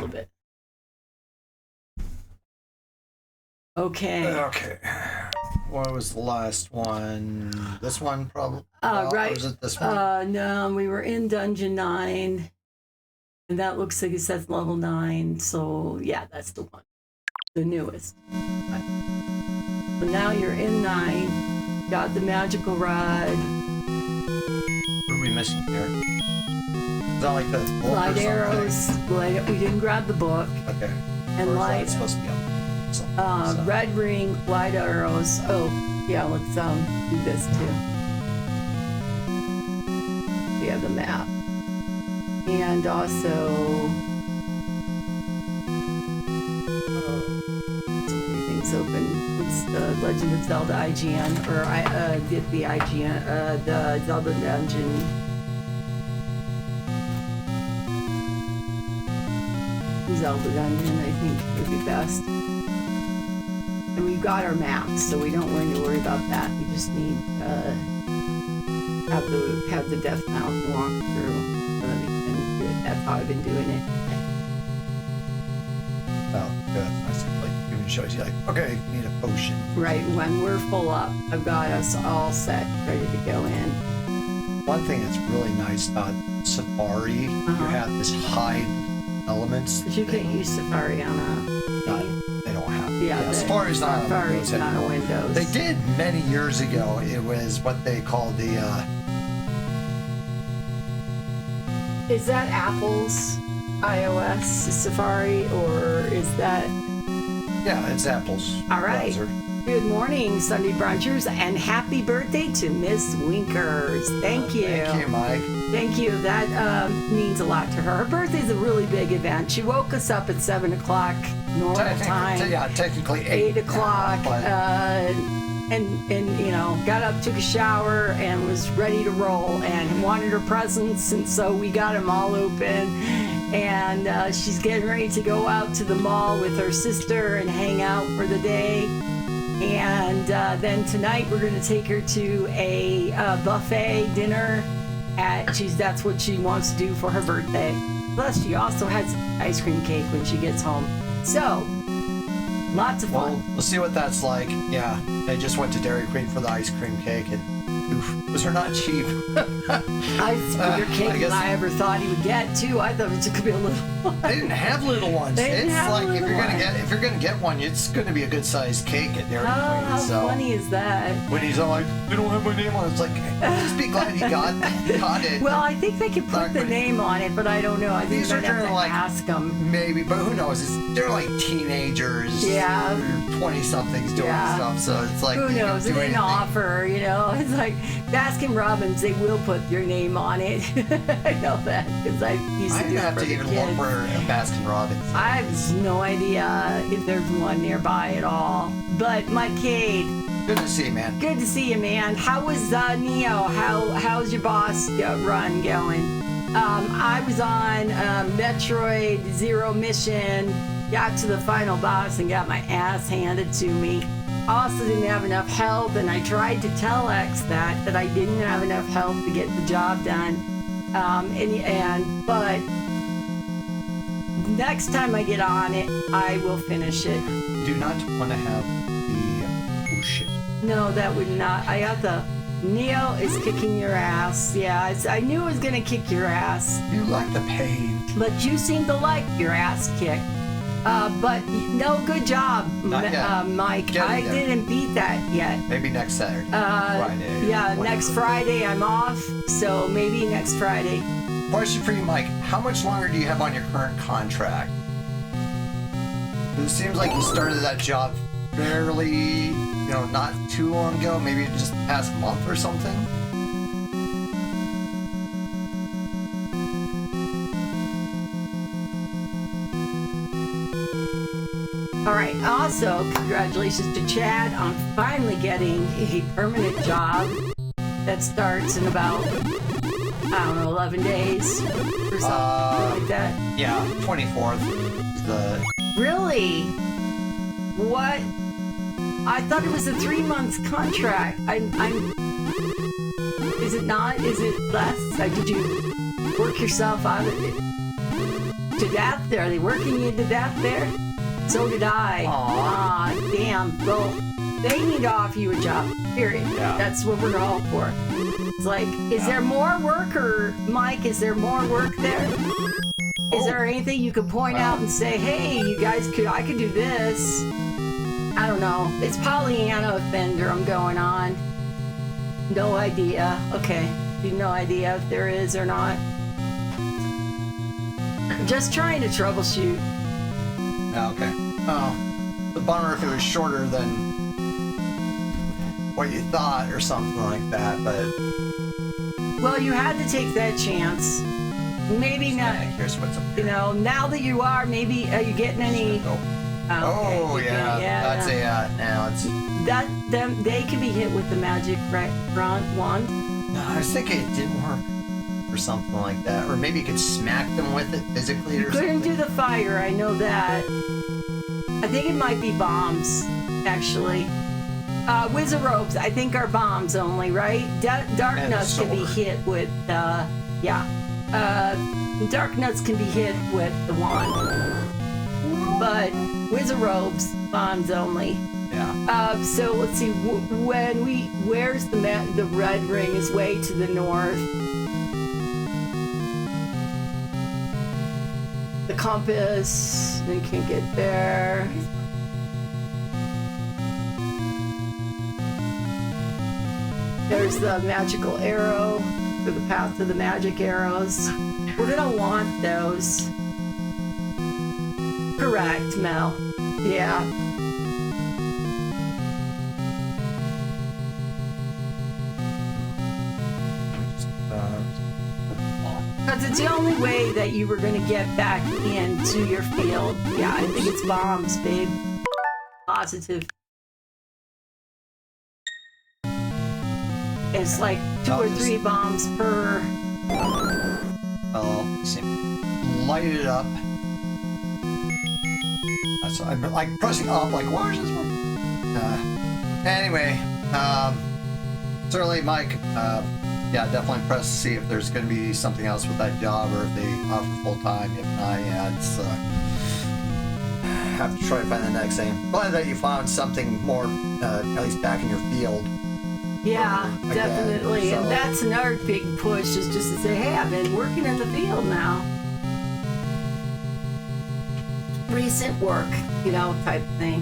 little bit. Okay. Okay. What was the last one? This one, probably? Right. Or was it this one? No, we were in Dungeon 9. And that looks like it says level 9. So, yeah, that's the one. The newest. Right. So now you're in 9. Got the magical rod. What are we missing here? Is that like the book Light or arrows. something? We didn't grab the book. Okay. And or is light. that supposed to be up? So. Red ring, light arrows. Oh, yeah, let's do this too. We have the map. And also everything's open. It's the Legend of Zelda IGN, or the IGN, the Zelda Dungeon. Zelda Dungeon, I think would be best. And we've got our maps, so we don't need to worry about that. We just need have the Death Mountain walk through so that we can do it. That's how I've been doing it. Oh, good. Nice. Like, even shows you like, okay, you need a potion. Right, when we're full up, I've got us all set, ready to go in. One thing that's really nice about Safari, you have this hide elements. But you can't use Safari on They don't have. Yeah, Safari's not on Windows. They did many years ago. It was what they called the. Is that Apple's iOS Safari, or is that? Yeah, it's Apple's. All right. browser. Good morning, Sunday brunchers, and happy birthday to Miss Winkers. Thank you. Thank you, Mike. Thank you. That means a lot to her. Her birthday's a really big event. She woke us up at 7 o'clock normal time. Yeah, technically 8 o'clock. And you know, got up, took a shower, and was ready to roll, and wanted her presents, and so we got them all open. And she's getting ready to go out to the mall with her sister and hang out for the day. And then tonight we're going to take her to a buffet dinner. That's what she wants to do for her birthday. Plus, she also has ice cream cake when she gets home. So, lots of fun. We'll see what that's like. Yeah, I just went to Dairy Queen for the ice cream cake, and oof, those are not cheap. It's bigger cake than I ever thought he would get, too. I thought it was going to be a little one. They didn't have little ones. It's like if you're gonna get one, it's gonna be a good sized cake at Dairy Queen. How funny is that? When he's all like, "They don't have my name on it," it's like, just be glad you got it. Well, I think they could put the name on it, but I don't know. I think these are have to like ask them. Maybe, but who knows? They're like teenagers. Yeah. 20-somethings doing stuff, so it's like who knows? It didn't offer, you know. It's like Baskin Robbins. They will put your name on it. I know that because I used to do it for the kids. I have to even look for a Baskin Robbins. I have no idea if there's one nearby at all. But Mike Cade. Good to see you, man. Good to see you, man. How was Neo? How's your boss run going? I was on Metroid Zero Mission, got to the final boss and got my ass handed to me. Also didn't have enough health, and I tried to tell X that I didn't have enough health to get the job done. But next time I get on it, I will finish it. Do not want to have the ocean. No, that would not. I got the Neo is kicking your ass. Yeah, I knew it was gonna kick your ass. You like the pain. But you seem to like your ass kicked. But no, good job, Mike. I didn't beat that yet. Maybe next Saturday. Friday. Yeah, next Friday I'm off, so maybe next Friday. Question for you, Mike. How much longer do you have on your current contract? It seems like you started that job fairly, not too long ago, maybe just past month or something. All right, also, congratulations to Chad on finally getting a permanent job that starts in about, 11 days or something like that. Yeah, 24th is the... Really? What? I thought it was a 3-month contract. Is it not? Is it less? Did you work yourself out of it? to death there. Are they working you to death there? So did I. Aw. Damn. Well, they need to offer you a job. Period. Yeah. That's what we're all for. It's like, is there more work, or Mike? Is there more work there? Is there anything you could point out and say, hey, you guys I could do this? I don't know. It's Pollyanna offender I'm going on. No idea. Okay. No idea if there is or not. Just trying to troubleshoot. Okay. Oh, the bummer if it was shorter than what you thought or something like that, but... Well, you had to take that chance. Maybe not. Here's what's up You here. know, now that you are, maybe, are you getting any... Oh, yeah. That's now it's... They can be hit with the magic wand. No, I was thinking it didn't work or something like that. Or maybe you could smack them with it physically or something. Couldn't do the fire, I know that. I think it might be bombs, actually. Wizard robes, I think, are bombs only, right? Dark nuts can be hit with, dark nuts can be hit with the wand. But wizard robes, bombs only. Yeah. So let's see, where's the red ring is way to the north. The compass, we can't get there. There's the magical arrow, for the path to the magic arrows. We're gonna want those. Correct, Mel. Yeah. Because it's the only way that you were going to get back into your field. Yeah, I think it's bombs, babe. Positive. It's like 2 or 3 bombs per... Oh, see. Light it up. So I'm like pressing up, like, why is this work? Anyway, certainly, Mike, yeah, definitely press to see if there's going to be something else with that job or if they offer full time. If not, yeah, it's have to try to find the next thing. Glad that you found something more, at least back in your field. Yeah, Again, definitely. so. And that's another big push, is just to say, hey, I've been working in the field now. Recent work, you know, type thing.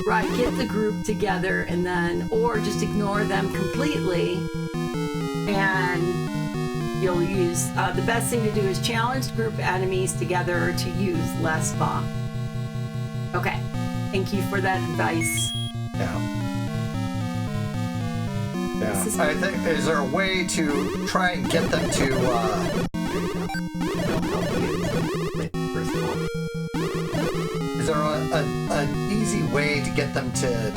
Right, get the group together and then, or just ignore them completely, and you'll use, the best thing to do is challenge group enemies together to use less bomb. Okay, thank you for that advice. Yeah. Yeah. I think, is there a way to try and get them to, is there an easy way to get them to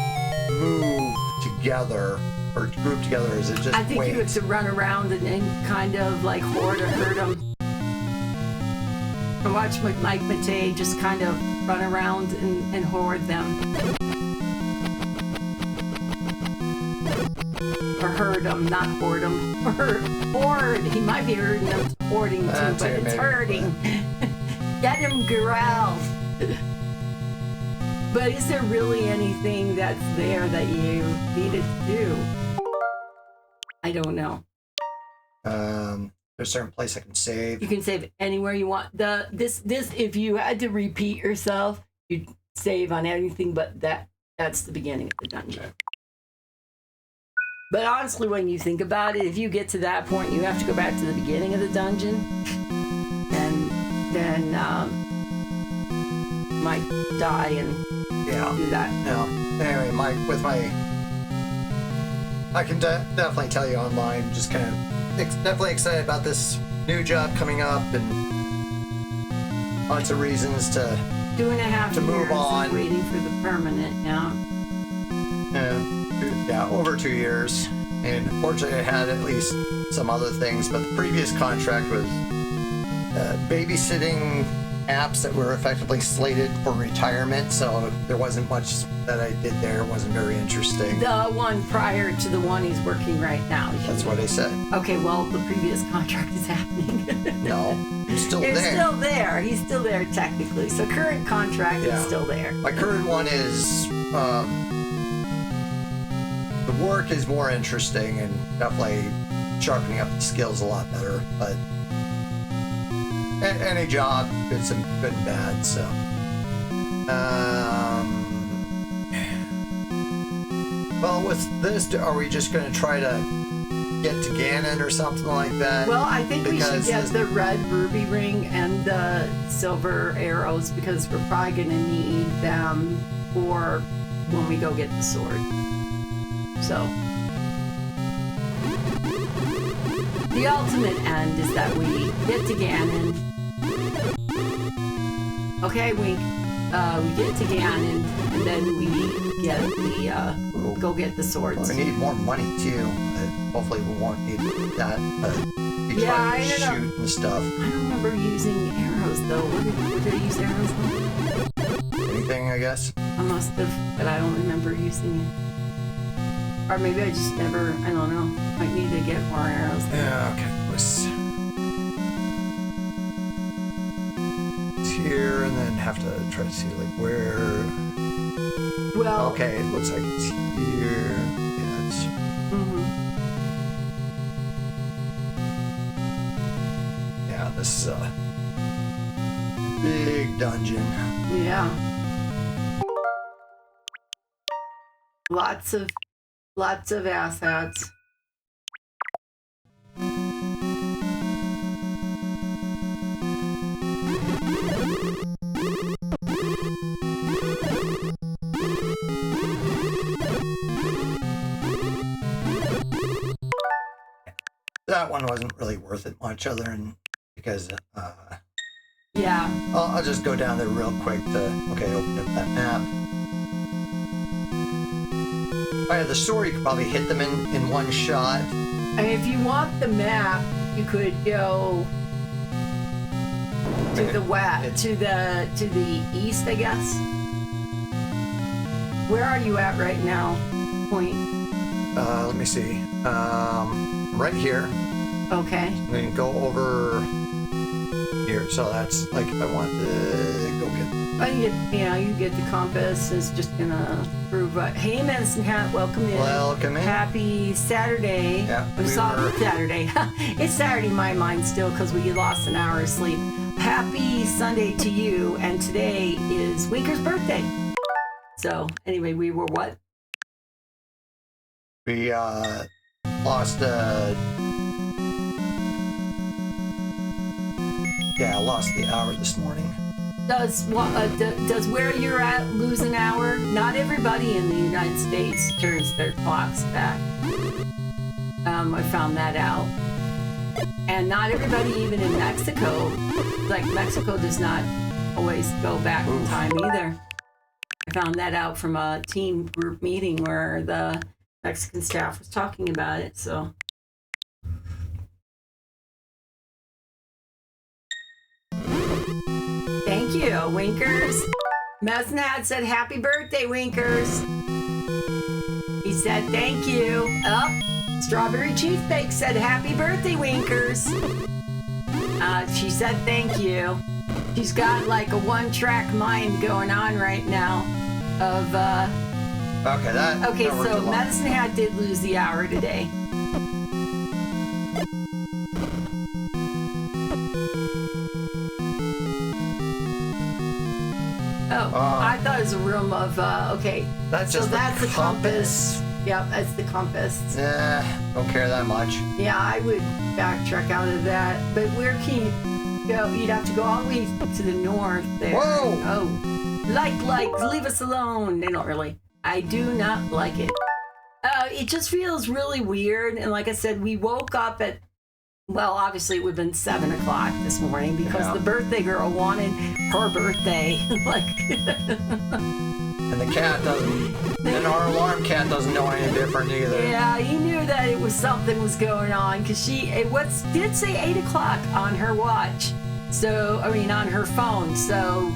move together or group together? Is it just I think you have to run around and kind of like horde or herd them. I watch Mike Matei just kind of run around and horde them. Or herd them, not hoard them. Or horde. He might be herding them, hoarding too, but it's herding. Get him, Garel. But is there really anything that's there that you needed to do? I don't know. There's a certain place I can save. You can save anywhere you want. This if you had to repeat yourself, you'd save on anything but that. That's the beginning of the dungeon. Okay. But honestly, when you think about it, if you get to that point, you have to go back to the beginning of the dungeon, and then might die and do that. Yeah. Anyway, Mike, with my, I can definitely tell you online, just kind of definitely excited about this new job coming up and lots of reasons to 2.5 to move years on. of waiting for the permanent. Yeah, over 2 years. And fortunately, I had at least some other things, but the previous contract was babysitting apps that were effectively slated for retirement, so there wasn't much that I did there. It wasn't very interesting. The one prior to the one he's working right now. That's what I said. Okay, well, the previous contract is happening. No, I'm still there. It's still there. He's still there technically. So current contract is still there. My current one is the work is more interesting and definitely sharpening up the skills a lot better. But any job, it's some good and bad. So, well, with this, are we just going to try to get to Ganon or something like that? Well, I think we should get the red ruby ring and the silver arrows because we're probably going to need them for when we go get the sword. So, the ultimate end is that we get to Ganon. Okay, we get to Ganon, and then we get the go get the swords. Well, we need more money too. Hopefully, we won't need that. Be trying to shoot and stuff. I don't remember using arrows though. What did I use arrows on? Anything, I guess. I must have, but I don't remember using it. Or maybe I just never. I don't know. Might need to get more arrows. Yeah. Okay. Let's here, and then have to try to see like where. Well. Okay, it looks like it's here. Yeah, it's. Yeah, this is a big dungeon. Yeah. Lots of assets. That one wasn't really worth it much, other than because. Yeah. I'll just go down there real quick to open up that map. Oh yeah, the sword you could probably hit them in one shot. I mean, if you want the map, you could go to the west, to the east, I guess. Where are you at right now? Point. Let me see. Right here. Okay. And then go over here. So that's like if I want to go get. You get the compass. It's just gonna prove. Hey, Medicine Hat, welcome in. Welcome in. Happy Saturday. Yeah, Saturday. It's Saturday in my mind still because we lost an hour of sleep. Happy Sunday to you, and today is Winker's birthday. So anyway, we were what? We lost I lost the hour this morning. Does where you're at lose an hour? Not everybody in the United States turns their clocks back. I found that out. And not everybody even in Mexico. Like Mexico does not always go back in time either. I found that out from a team group meeting where the Mexican staff was talking about it, so. Thank you, Winkers. Mesnad said, happy birthday, Winkers. He said, thank you. Strawberry Chief Bake said, happy birthday, Winkers. She said, thank you. She's got like a one-track mind going on right now of, Okay, so Medicine Hat did lose the hour today. I thought it was a room of, That's so that's the compass. Yep, that's the compass. Don't care that much. Yeah, I would backtrack out of that. But where can you go? You'd have to go all the way to the north there. Whoa! Oh, leave us alone. They don't really. I do not like it. It just feels really weird. And like I said, we woke up at, well, obviously it would have been 7 o'clock this morning because the birthday girl wanted her birthday. And the cat doesn't, and our alarm cat doesn't know any different either. Yeah, he knew that something was going on because did say 8 o'clock on her watch. So I mean, on her phone. So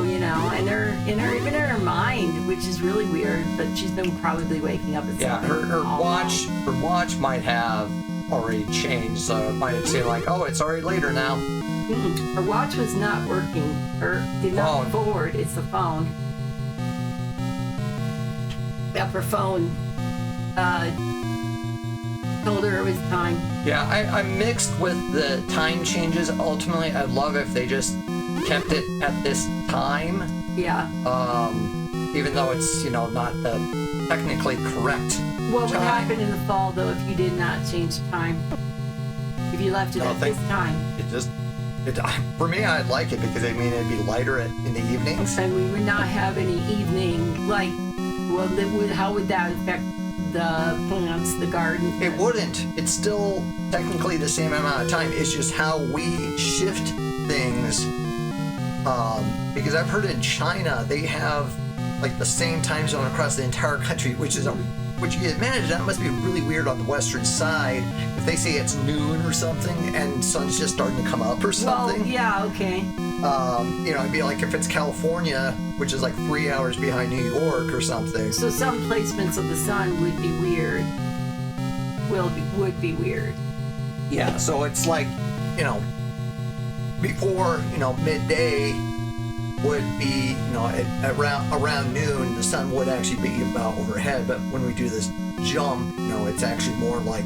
you know, and even in her mind, which is really weird. But she's been probably waking up at Yeah, her watch might have already changed, so it might seem like, oh, it's already later now. Her watch was not working. Her did not forward. It's the phone. Yep, her phone told her it was time. Yeah, I'm mixed with the time changes. Ultimately, I'd love if they just kept it at this time. Yeah. Even though it's, you know, not the technically correct What would time. happen in the fall, though, if you did not change the time? If you left it at this time? For me, I'd like it because, I mean, it'd be lighter in the evenings. And we would not have any evening light. Well, how would that affect the plants, the garden? It wouldn't. It's still technically the same amount of time. It's just how we shift things. Because I've heard in China, they have like the same time zone across the entire country, which you can imagine that must be really weird on the western side if they say it's noon or something and sun's just starting to come up or something. Well, yeah, okay. You know, it'd be like if it's California, which is like 3 hours behind New York or something. So some placements of the sun would be weird. Would be weird. Yeah, so it's like, you know, before, you know, midday would be, you know, around noon, the sun would actually be about overhead. But when we do this jump, you know, it's actually more like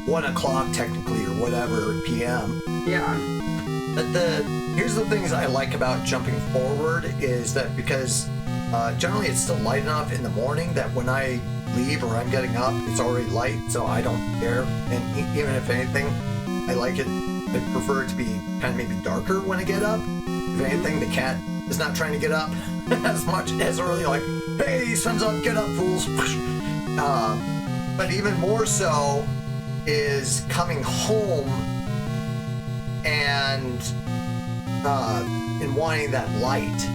1 o'clock technically or whatever p.m. Yeah. But here's the things I like about jumping forward is that because generally it's still light enough in the morning that when I leave or I'm getting up, it's already light, so I don't care. And even if anything, I like it. I prefer it to be kind of maybe darker when I get up. If anything, the cat is not trying to get up as much as early, like, hey, sun's up, get up, fools. But even more so is coming home and wanting that light.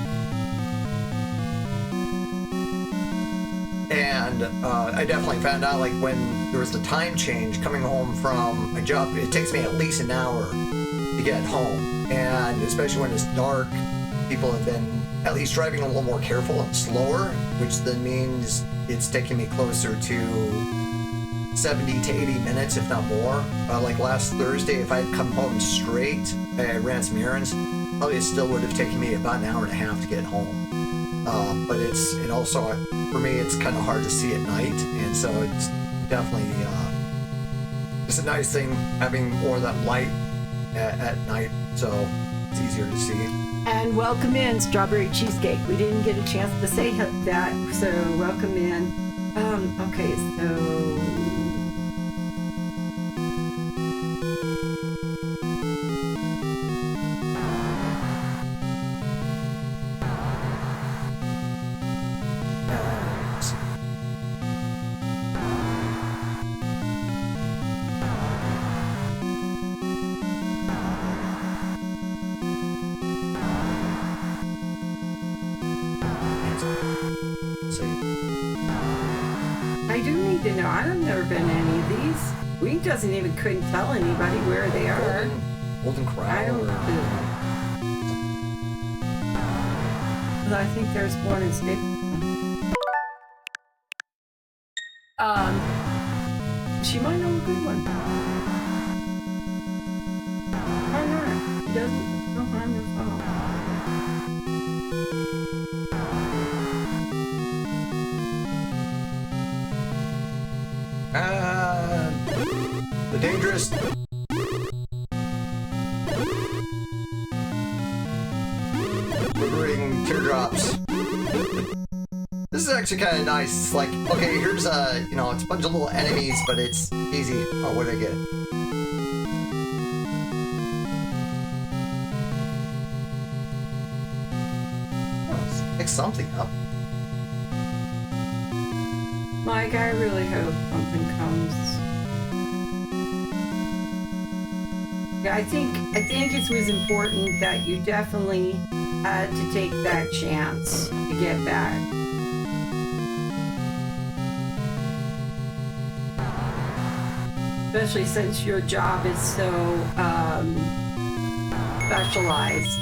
And I definitely found out, like, when there was the time change coming home from my job, it takes me at least an hour to get home. And especially when it's dark, people have been at least driving a little more careful and slower, which then means it's taking me closer to 70 to 80 minutes, if not more. Like last Thursday, if I had come home straight, I ran some errands, probably it still would have taken me about an hour and a half to get home. But it also, for me, it's kind of hard to see at night, and so it's definitely it's a nice thing having more of that light at night, so it's easier to see. And welcome in, Strawberry Cheesecake. We didn't get a chance to say that, so welcome in. Okay, so... I do need to know. I've never been to any of these. We couldn't tell anybody where they are. Golden Corral. I don't know. I think there's one in Stapleton. She might know a good one. Why not? She doesn't know harm her phone. The dangerous. Quivering teardrops. This is actually kind of nice. It's like, okay, here's you know, it's a bunch of little enemies, but it's easy. Oh, what did I get? Oh, let's pick something up. Mike, I really hope something comes. Yeah, I think it was important that you definitely had to take that chance to get back. Especially since your job is so specialized.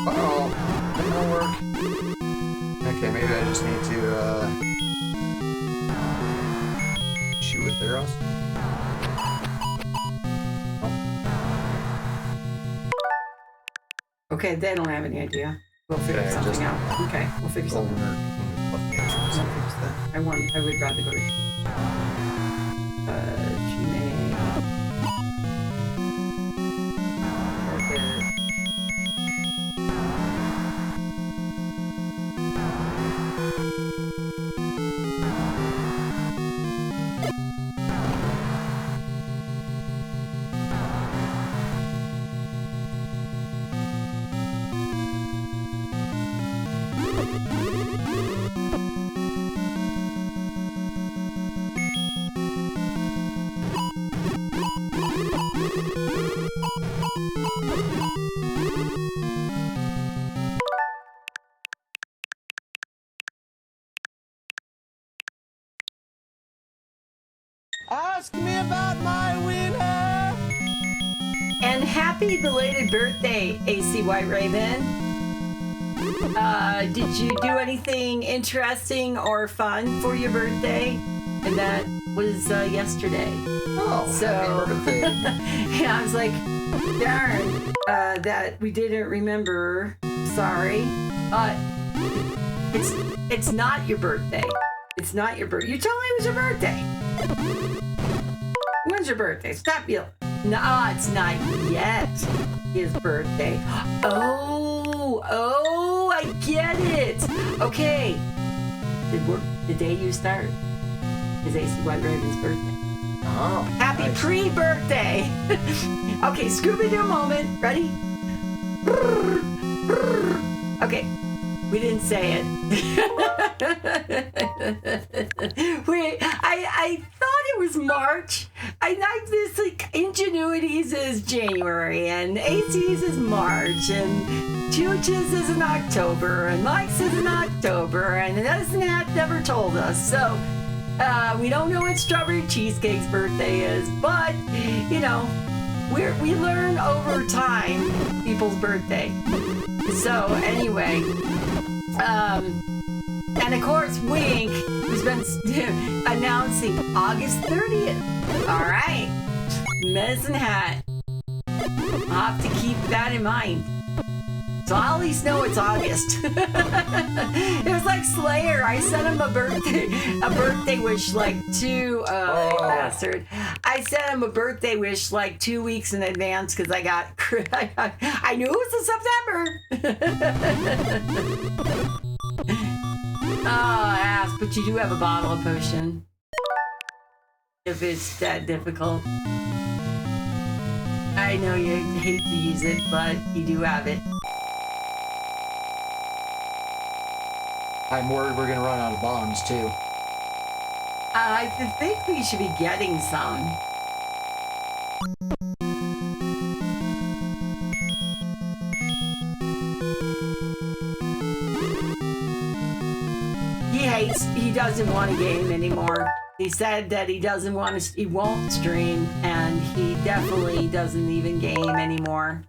Uh-oh. That won't work. Okay, maybe I just need to, shoot with arrows. Okay, they don't have any idea. We'll figure Okay, something just- out. Okay, we'll figure something out. I would rather go to she may okay. Ask me about my winner! And happy belated birthday, AC White Raven. Did you do anything interesting or fun for your birthday? And that was yesterday. Oh, So- happy birthday. Yeah, I was like, darn, that we didn't remember. Sorry. It's not your birthday. It's not your birthday. You told me it was your birthday. When's your birthday? Stop you. No, it's not yet his birthday. Oh, I get it. Okay. The day you start is AC White Raven's birthday. Oh, Happy nice. pre-birthday. Okay, Scooby-Doo moment. Ready? Okay, we didn't say it. Wait, I thought it was March. I like this, like, Ingenuity's is January, and AC's is March, and Chooch's is in October, and Mike's is in October, and Nesnat never told us, so we don't know what Strawberry Cheesecake's birthday is, but, you know, we learn over time people's birthday. So, anyway, and of course, Wink, who's been announcing August 30th. All right, Medicine Hat. I'll have to keep that in mind. So I'll at least know it's August. It was like Slayer. I sent him a birthday wish like bastard. I sent him a birthday wish like 2 weeks in advance because I knew it was in September. Oh, ass, but you do have a bottle of potion. If it's that difficult. I know you hate to use it, but you do have it. I'm worried we're gonna run out of bombs too. I think we should be getting some. He doesn't want to game anymore. He said that he won't stream, and he definitely doesn't even game anymore.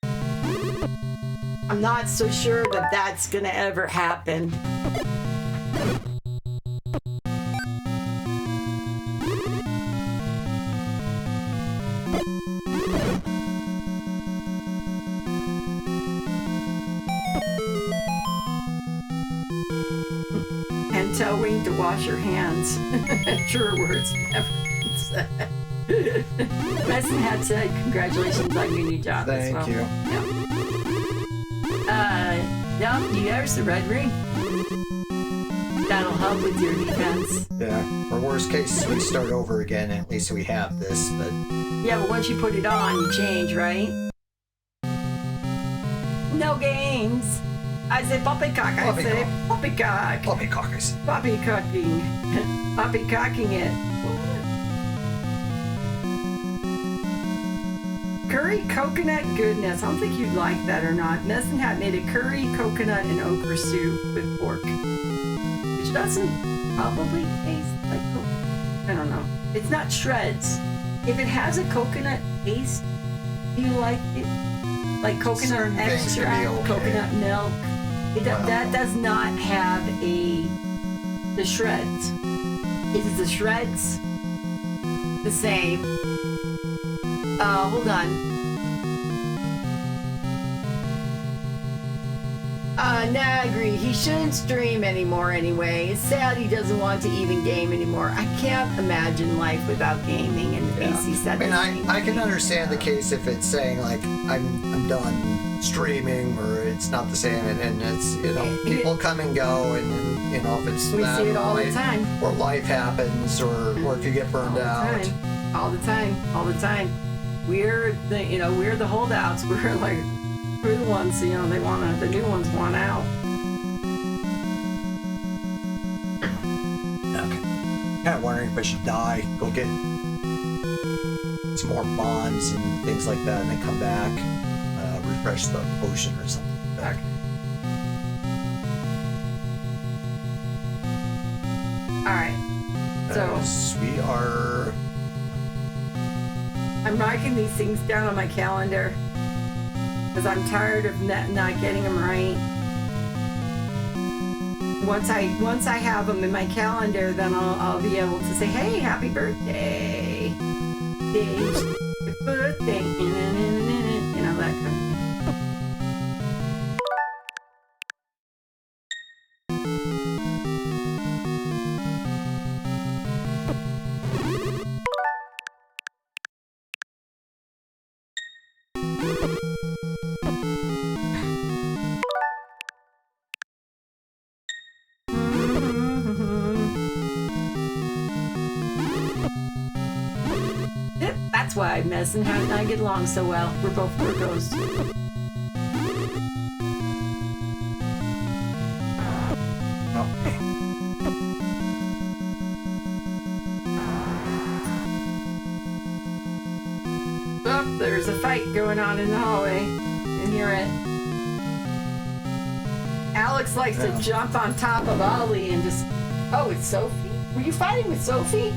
I'm not so sure that that's gonna ever happen. And tell Wayne to wash your hands. Sure words never said. Weston had said congratulations on your new job as well. Thank you. Yeah. No, there's the red ring. That'll help with your defense. Yeah. Or worst case, we start over again. At least we have this, but Yeah, but once you put it on, you change, right? No games. I say poppycock. I say poppycock. poppycockers. Poppycocking. Poppycocking it. Curry coconut goodness. I don't think you'd like that or not. Medicine Hat made a curry coconut and okra soup with pork, which doesn't probably taste like I don't know. It's not shreds. If it has a coconut taste, do you like it? Like coconut Certain things can be extract, okay. coconut milk. That does not have the shreds. Is the shreds the same? Hold on. Nah, I agree. He shouldn't stream anymore anyway. It's sad he doesn't want to even game anymore. I can't imagine life without gaming, and AC said the same I can thing. understand the case if it's saying like I'm done streaming or it's not the same, and it's people come and go, and if it's We that, see it all the life- time. or life happens, or if you get burned out. All the time. We're the holdouts. We're the ones, the new ones want out. Okay. Kind of wondering if I should die, go get some more bombs and things like that, and then come back, refresh the potion or something back. Alright. So We are. I'm marking these things down on my calendar because I'm tired of not getting them right. Once I have them in my calendar, then I'll be able to say, "Hey, happy birthday, Dave's birthday," that kind of thing. Yep, that's why Mess and Hat and I get along so well. We're both Virgos. Oh, there's a fight going on in the hallway. I hear it. Alex likes to jump on top of Ollie and just... Oh, it's Sophie? Were you fighting with Sophie?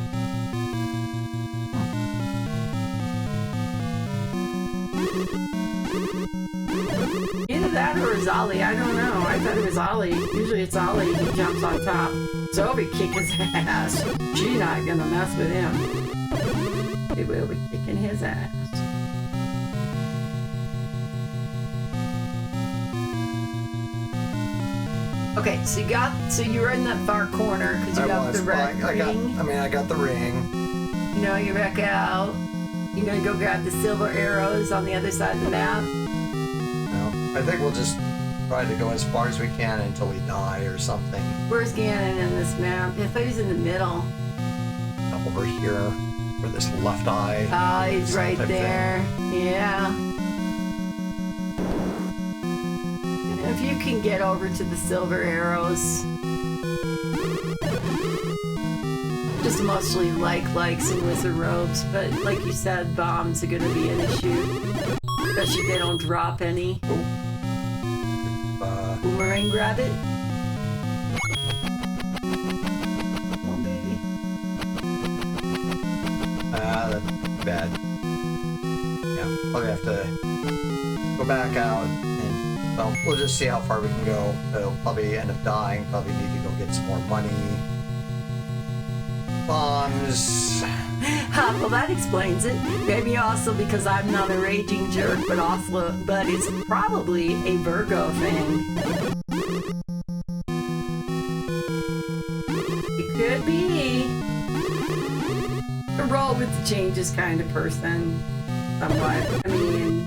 Either that or it's Ollie. I don't know. I thought it was Ollie. Usually it's Ollie who jumps on top. Sophie kick his ass. She's not gonna mess with him. She will be kicking his ass. Okay, so you were in that far corner because you got the red ring. I got the ring. You're back out. You're gonna go grab the silver arrows on the other side of the map. No, I think we'll just try to go as far as we can until we die or something. Where's Ganon in this map? I thought he was in the middle. Over here, where this left eye. Oh, he's right there. Yeah. If you can get over to the silver arrows. Just mostly likes and wizard robes, but like you said, bombs are gonna be an issue. Especially if they don't drop any. Boomerang grab it. Oh, baby. That's bad. Yeah, probably have to go back out and, well, we'll just see how far we can go. It'll probably end up dying, probably need to go get some more money. Bombs. Well, that explains it. Maybe also because I'm not a raging jerk, but it's probably a Virgo thing. It could be. A roll with the changes kind of person. Somewhat. I mean,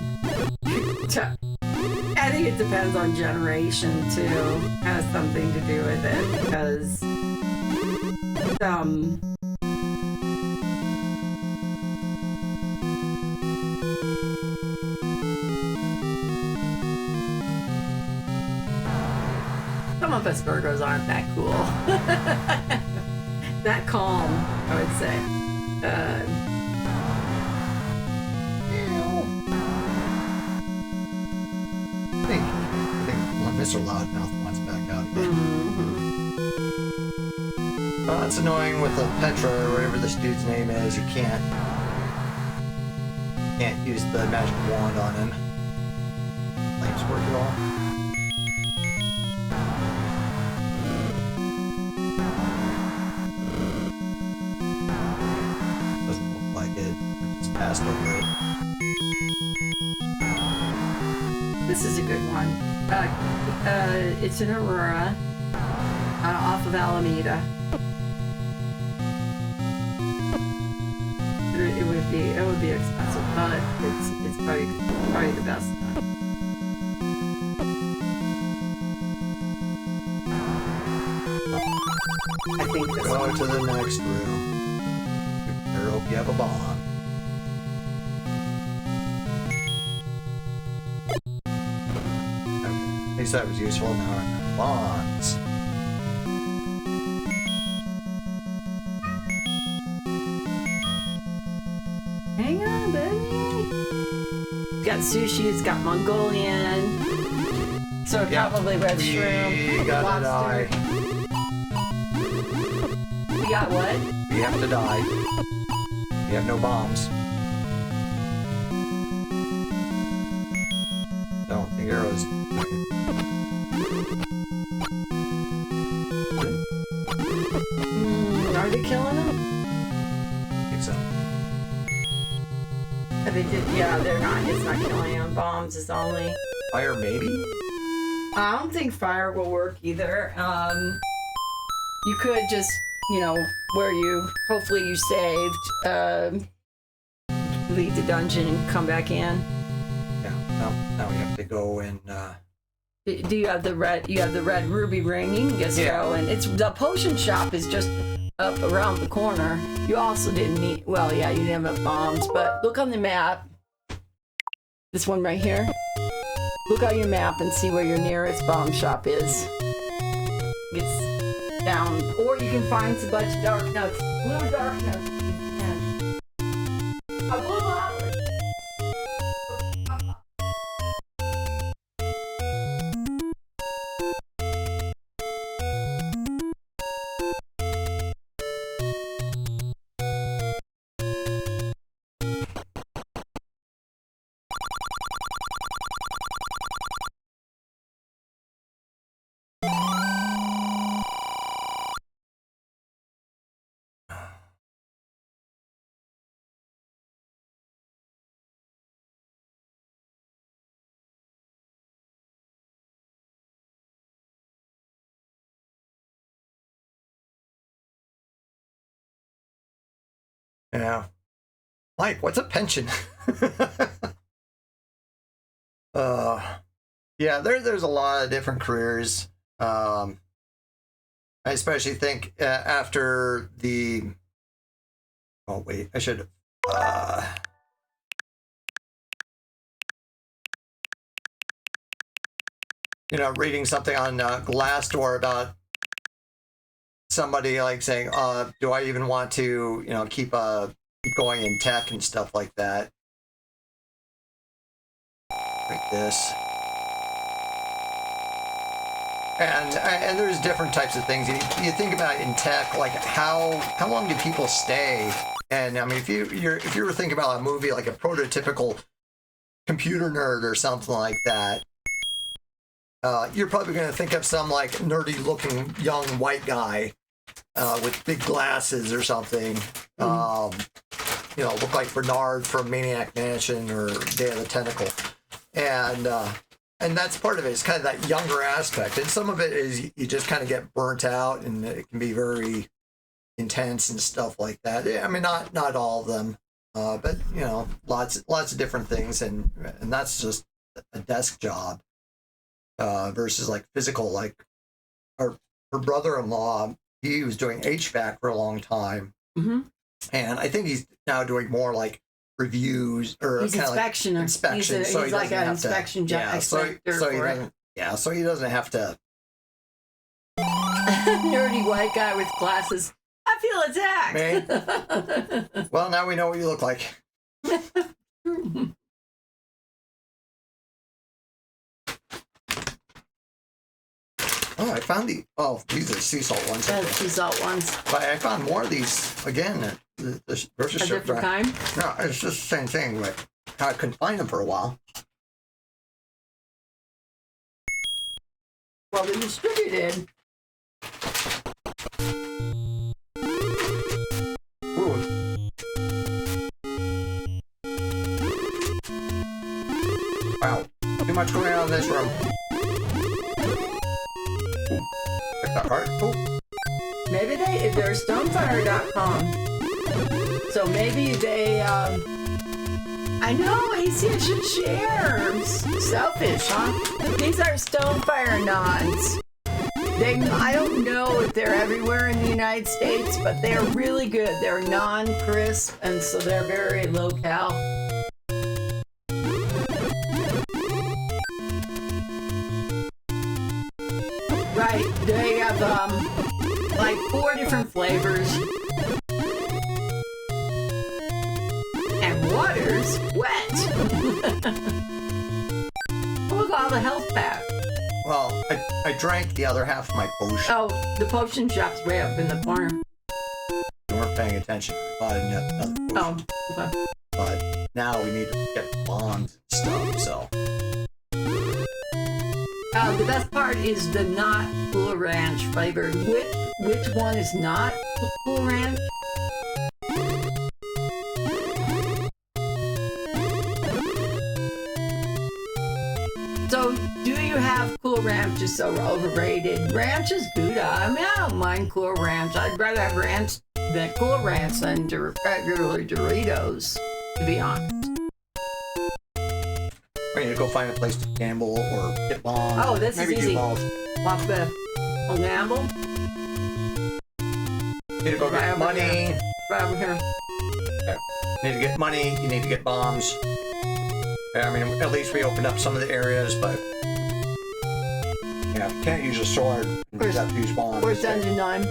I think it depends on generation too. Has something to do with it because some of us Virgos aren't that cool. That calm, I would say. I think Mr. Loudmouth wants back out again. Well, it's annoying with the Petra or whatever this dude's name is. You can't use the magic wand on him. Flames work at all. Doesn't look like it. We just passed over it. This is a good one. It's in Aurora, off of Alameda. It would be expensive, but it's probably the best. I think this Go to the next room. I hope you have a bomb. Okay. At least that was useful. Now I have bombs. Hang on, baby. It's got sushi, it's got Mongolian. So probably red shrimp. We gotta lobster. die. We got what? We have to die. We have no bombs. Don't. The arrows. Are they killing them? I think so. They did. Yeah, they're not. It's not killing them. Bombs is only. Fire, maybe? I don't think fire will work either. You could just, where you hopefully you saved, leave the dungeon and come back in. Yeah. Now we have to go and. Do you have the red? You have the red ruby ring. You can just go and it's the potion shop is just up around the corner. You also didn't need. Well, yeah, you didn't have bombs, but look on the map. This one right here. Look on your map and see where your nearest bomb shop is. It's down, or you can find some bunch of dark nuts, blue dark nuts. A blue olive. Yeah. Mike, what's a pension? Yeah, there's a lot of different careers. I especially think after the. Oh wait, I should. Reading something on Glassdoor about somebody like saying, do I even want to, keep going in tech and stuff like that? Like this. And there's different types of things. You think about in tech, like how long do people stay? And I mean, if you were thinking about a movie like a prototypical computer nerd or something like that, you're probably going to think of some like nerdy looking young white guy with big glasses or something. Look like Bernard from Maniac Mansion or Day of the Tentacle. And that's part of it. It's kind of that younger aspect. And some of it is you just kind of get burnt out and it can be very intense and stuff like that. I mean, not all of them, but, lots of different things. And that's just a desk job versus like physical, like her brother-in-law, he was doing HVAC for a long time. Mm-hmm. And I think he's now doing more like reviews or he's kind of inspection. Like inspection. He's like an inspection job. So he doesn't have to. Nerdy white guy with glasses. I feel attacked. Me? Well, now we know what you look like. Oh, I found these are sea salt ones. The sea salt ones. But I found more of these again at the grocery store. A different kind? No, it's just the same thing, but I couldn't find them for a while. Well, they distributed. Ooh. Wow, too much going on in this room. Ooh. Like that heart. Ooh. Maybe they're stonefire.com. So maybe they, I know, AC should share. Selfish, huh? These are Stonefire Nods. I don't know if they're everywhere in the United States, but they're really good. They're non-crisp, and so they're very low-cal. Right, they have, like 4 different flavors. And water's wet. Look at all the health pack. Well, I drank the other half of my potion. Oh, the potion shop's way up in the corner. You weren't paying attention. We bought another potion. Oh, okay. But now we need to get bombs and stuff, so. The best part is the not Cool Ranch flavor. Which one is not Cool Ranch? So, do you have Cool Ranch is so overrated? Ranch is Gouda. I mean, I don't mind Cool Ranch. I'd rather have ranch than Cool Ranch than regular Doritos, to be honest. We need to go find a place to gamble or get bombs. Oh, this Maybe is easy. do both. Walk the gamble. Need to go Right get over money. here. Right over here. Okay. Need to get money. You need to get bombs. Yeah, I mean, at least we opened up some of the areas, but yeah, you can't use a sword. You just have to use bombs. Where's Dungeon 9?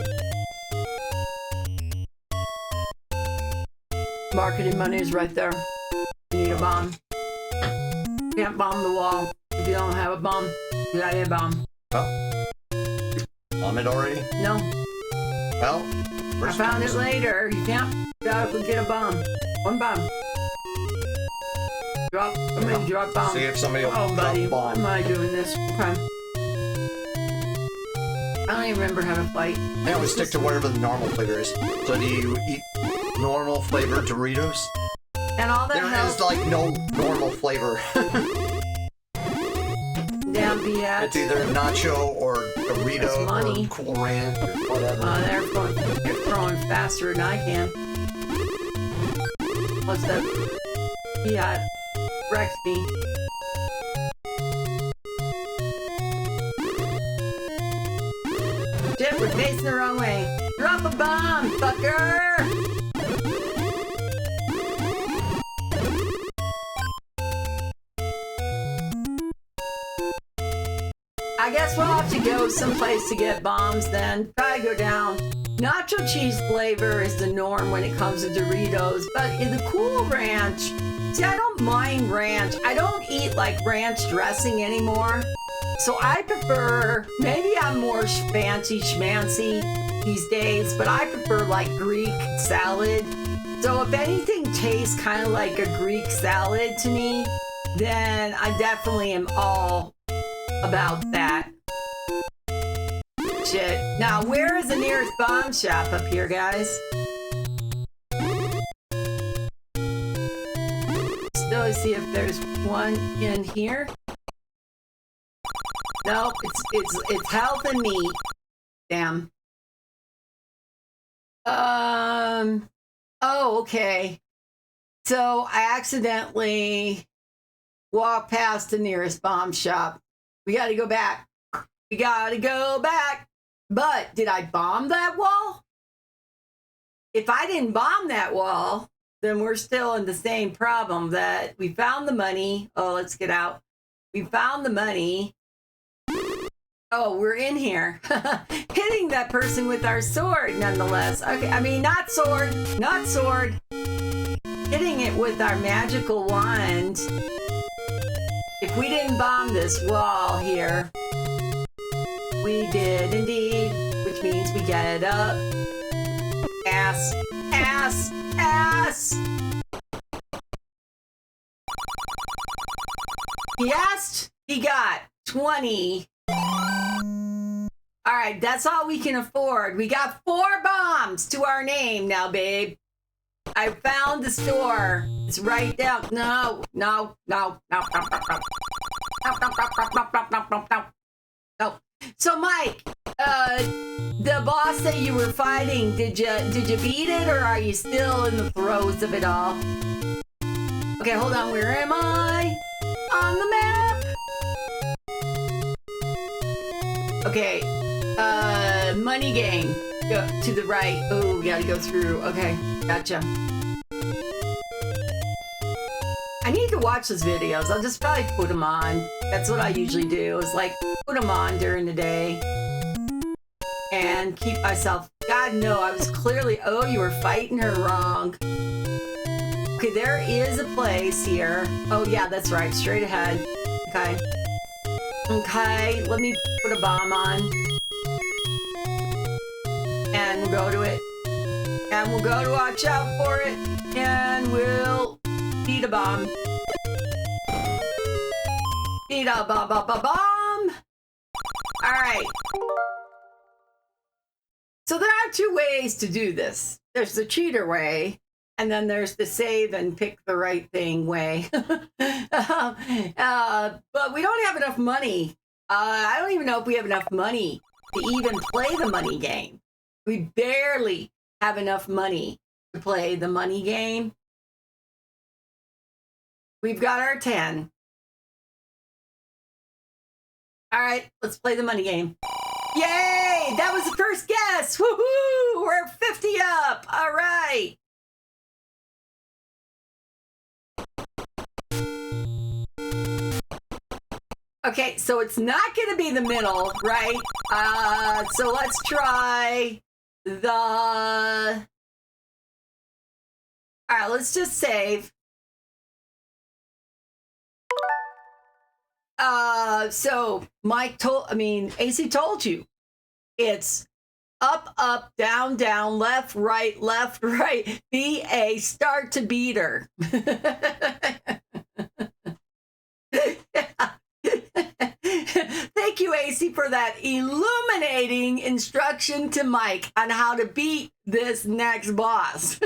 Marketing money is right there. You need a bomb. You can't bomb the wall if you don't have a bomb. You gotta get a bomb. Oh. Bomb it already? No, Well, I found it later. You can't. You gotta go get a bomb. One bomb. Somebody drop bomb. See if somebody will Oh, drop buddy, a why bomb. am I doing this? Okay. I don't even remember how to fight. I always stick to whatever the normal flavor is. So do you eat normal flavored Doritos? And all that There is health. like no normal flavor. Damn BS. It's either nacho or Dorito That's money. or Cool Ranch or whatever. They're throwing faster than I can. What's that? Yeah, wrecks me. Shit, we're facing the wrong way. Drop a bomb, fucker! I guess we'll have to go someplace to get bombs then. Probably go down. Nacho cheese flavor is the norm when it comes to Doritos, but in the Cool Ranch, see, I don't mind ranch. I don't eat like ranch dressing anymore. So I prefer, maybe I'm more fancy schmancy these days, but I prefer like Greek salad. So if anything tastes kind of like a Greek salad to me, then I definitely am all about that. Shit. Now, where is the nearest bomb shop up here, guys? Still see if there's one in here. Nope, it's health and meat. Damn. Oh, okay. So I accidentally walked past the nearest bomb shop. We gotta go back. We gotta go back. But did I bomb that wall? If I didn't bomb that wall, then we're still in the same problem that we found the money. Oh, let's get out. We found the money. Oh, we're in here. Hitting that person with our sword, nonetheless. Okay, I mean, not sword. Hitting it with our magical wand. If we didn't bomb this wall here, We did indeed, which means we get up. Ass, ass, ass. He asked, he got 20. All right, that's all we can afford. We got 4 bombs to our name now, babe. I found the store. It's right down. No. So, Mike, the boss that you were fighting, did you beat it, or are you still in the throes of it all? Okay, hold on. Where am I? On the map. Okay. Money game. Go to the right. Oh, we gotta go through. Okay, gotcha. I need to watch those videos. I'll just probably put them on. That's what I usually do, is like put them on during the day and keep myself. God, no, I was clearly. Oh, you were fighting her wrong. Okay, there is a place here. Oh, yeah, that's right. Straight ahead. Okay. Okay, let me put a bomb on. And we'll go to it. And we'll go to watch out for it. And we'll need a bomb. Need a bomb. All right. So there are 2 ways to do this. There's the cheater way, and then there's the save and pick the right thing way. But we don't have enough money. I don't even know if we have enough money to even play the money game. We barely have enough money to play the money game. We've got our 10. All right, let's play the money game. Yay! That was the first guess. Woohoo! We're 50 up. All right. Okay, so it's not going to be the middle, right? So let's try the... All right, let's just save. So AC told you. It's up, up, down, down, left, right, BA, start to beat her. Thank you, AC, for that illuminating instruction to Mike on how to beat this next boss.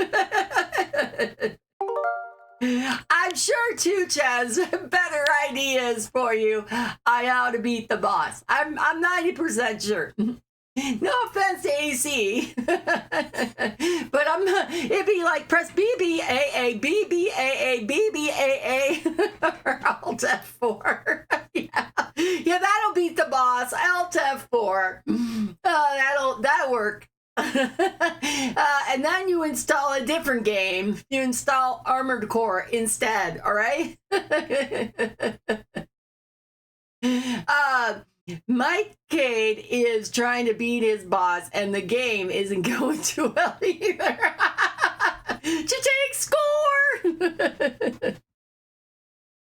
I'm sure Tooch has better ideas for you on how to beat the boss. I'm 90% sure. No offense to AC, but it'd be like press BBAA, BBAA, BBAA, or Alt F4. Yeah, that'll beat the boss. Alt F4. That'll work. And then you install a different game. You install Armored Core instead. All right. Mike Cade is trying to beat his boss, and the game isn't going too well either. Cha-ching, score!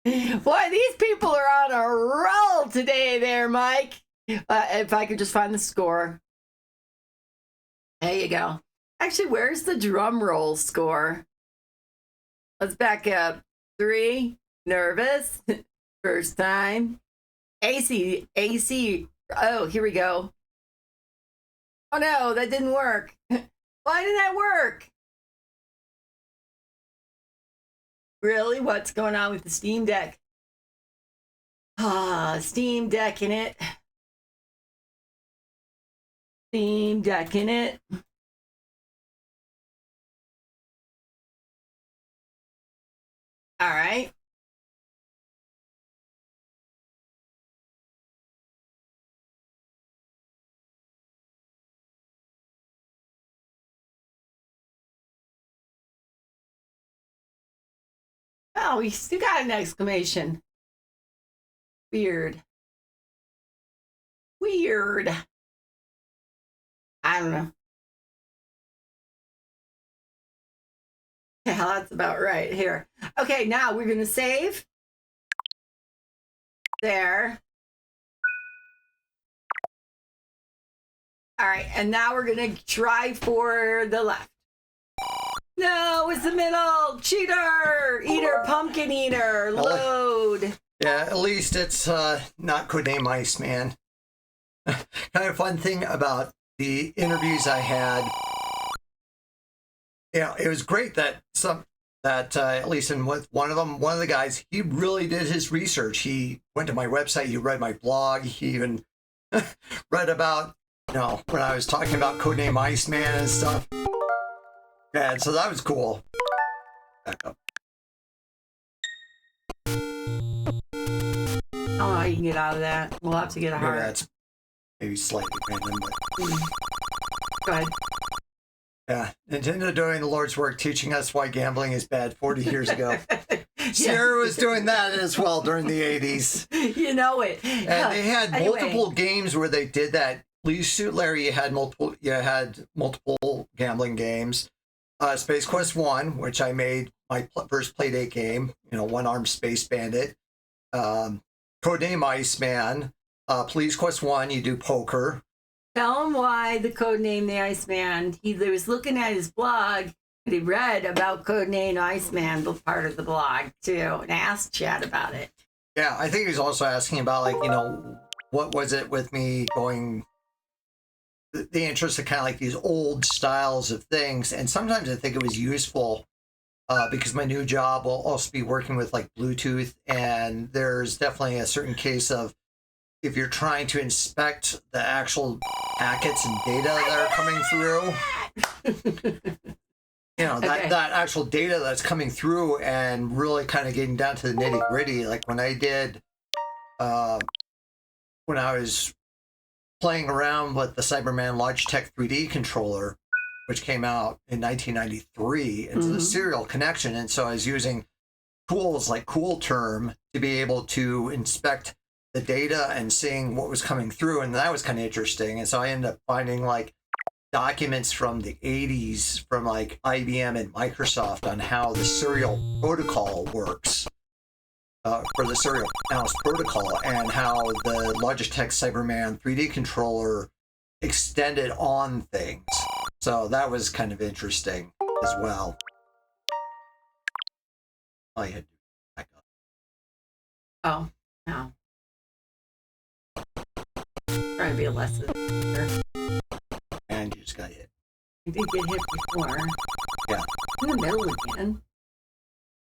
Boy, these people are on a roll today there, Mike. If I could just find the score. There you go. Actually, where's the drum roll score? Let's back up. 3, nervous, first time. AC. Oh, here we go. Oh no, that didn't work. Why didn't that work? Really? What's going on with the Steam Deck? Steam Deck in it. Steam Deck in it. All right. Oh, we still got an exclamation. Weird. I don't know. Yeah, that's about right here. Okay, now we're going to save. There. All right, and now we're gonna try for the left. No, it's the middle. Cheater! Eater, pumpkin eater. Load. Yeah, at least it's not Codename Iceman. Kind of fun thing about the interviews I had. Yeah, it was great that at least in with one of them, one of the guys, he really did his research. He went to my website, he read my blog, he even read about, when I was talking about Codename Iceman and stuff. Yeah, so that was cool. Back up. I don't know how you can get out of that. We'll have to get a Maybe heart. that's maybe slightly random, but Go ahead. yeah. Nintendo doing the Lord's work, teaching us why gambling is bad 40 years ago. Sierra was doing that as well during the 80s. You know it. And they had multiple games where they did that. Please Suit Larry, you had multiple gambling games. Space Quest 1, which I made my first Playdate game, One-Armed Space Bandit. Codename Iceman. Please Quest 1, you do poker. Tell him why the Codename the Iceman. He was looking at his blog and he read about Codename Iceman, the part of the blog too, and asked Chad about it. Yeah, I think he was also asking about what was it with me going the interest of kind of like these old styles of things. And sometimes I think it was useful because my new job will also be working with like Bluetooth, and there's definitely a certain case of if you're trying to inspect the actual packets and data that are coming through, that actual data that's coming through and really kind of getting down to the nitty gritty. Like when I did, when I was playing around with the Cyberman Logitech 3D controller, which came out in 1993, into the serial connection. And so I was using tools like CoolTerm to be able to inspect the data and seeing what was coming through. And that was kind of interesting. And so I ended up finding like documents from the 80s from like IBM and Microsoft on how the serial protocol works. For the serial mouse protocol, and how the Logitech Cyberman 3D controller extended on things. So that was kind of interesting as well. Oh, you had to back up. Oh, no. Trying to be a lesson. And you just got hit. I did get hit before. Yeah. In the middle again.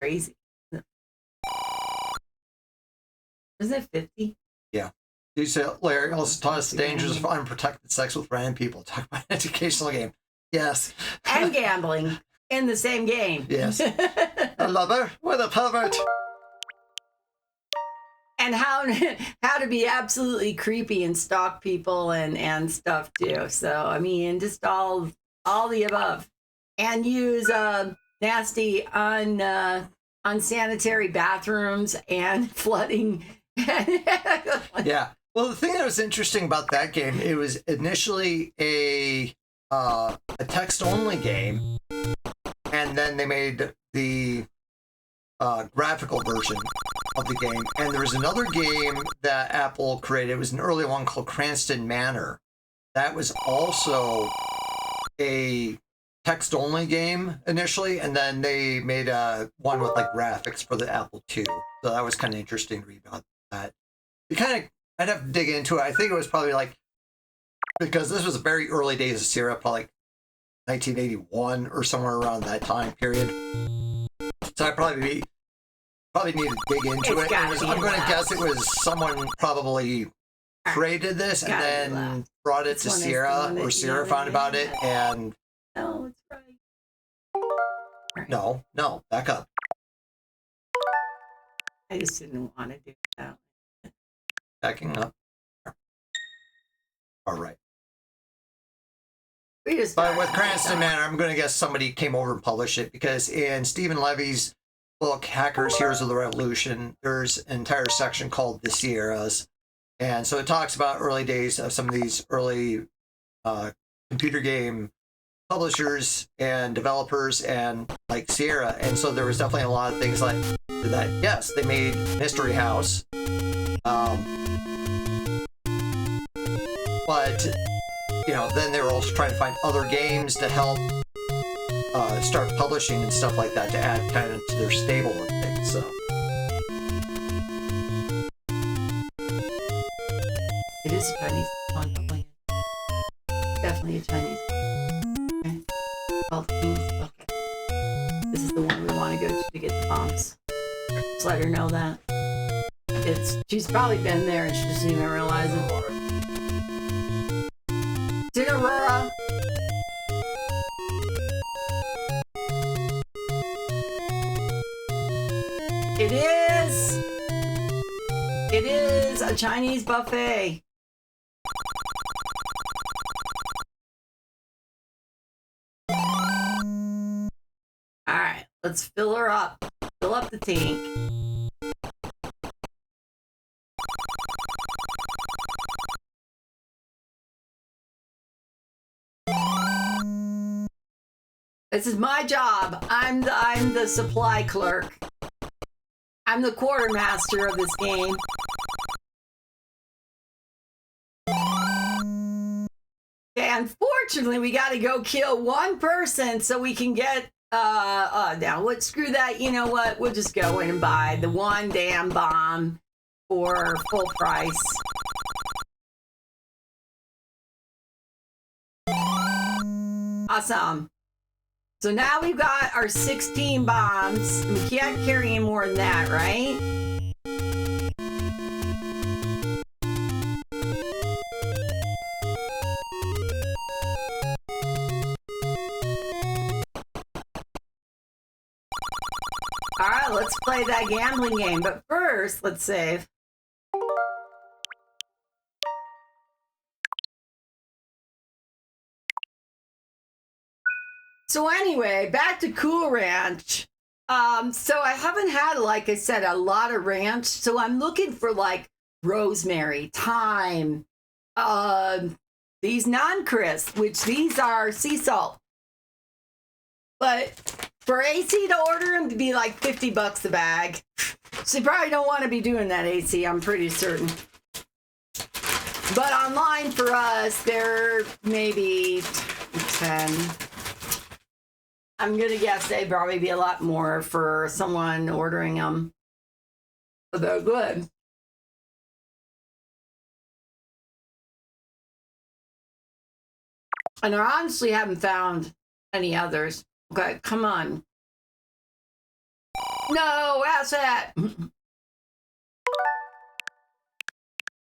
Crazy. Isn't it 50? Yeah. You say, Larry also taught us the dangers of unprotected sex with random people. Talk about an educational game. Yes. And gambling in the same game. Yes. A lover with a pervert. And how to be absolutely creepy and stalk people and stuff too. So I mean, just all the above, and use nasty unsanitary bathrooms and flooding. Yeah. Well, the thing that was interesting about that game, it was initially a text-only game, and then they made the graphical version of the game. And there was another game that Apple created. It was an early one called Cranston Manor. That was also a text-only game initially, and then they made one with like graphics for the Apple II. So that was kind of interesting to read about that. I'd have to dig into it. I think it was probably like, because this was the very early days of Sierra, probably like 1981 or somewhere around that time period. So I probably need to dig into it. I'm going to guess it was someone probably created this and then brought it to Sierra, or Sierra found about it and... No, it's right. No, back up. I just didn't want to do that. Backing up. All right. But with Cranston Manor, I'm going to guess somebody came over and published it, because in Stephen Levy's book, Hackers, Heroes of the Revolution, there's an entire section called The Sierras. And so it talks about early days of some of these early computer game publishers and developers and like Sierra. And so there was definitely a lot of things like that. Yes, they made Mystery House. But you know, then they were also trying to find other games to help start publishing and stuff like that to add kind of to their stable and things. So it is a Chinese one, definitely a Chinese one. Okay. Called Kings. Okay. This is the one we want to go to get the bombs. Just let her know that. She's probably been there and she doesn't even realize it. It's in Aurora. It is. It is a Chinese buffet. All right, let's fill her up. Fill up the tank. This is my job. I'm the supply clerk. I'm the quartermaster of this game. Okay, unfortunately, we got to go kill one person so we can get now what? Screw that. You know what? We'll just go in and buy the one damn bomb for full price. Awesome. So now we've got our 16 bombs. We can't carry any more than that, right? All right, let's play that gambling game. But first, let's save. So anyway, back to Cool Ranch. So I haven't had, like I said, a lot of ranch. So I'm looking for like rosemary, thyme, these non-crisp, which these are sea salt. But for AC to order them to be like $50 a bag. So you probably don't want to be doing that, AC, I'm pretty certain. But online for us, they're maybe 10. I'm going to guess they'd probably be a lot more for someone ordering them. But they're good. And I honestly haven't found any others. Okay, come on. No, asset!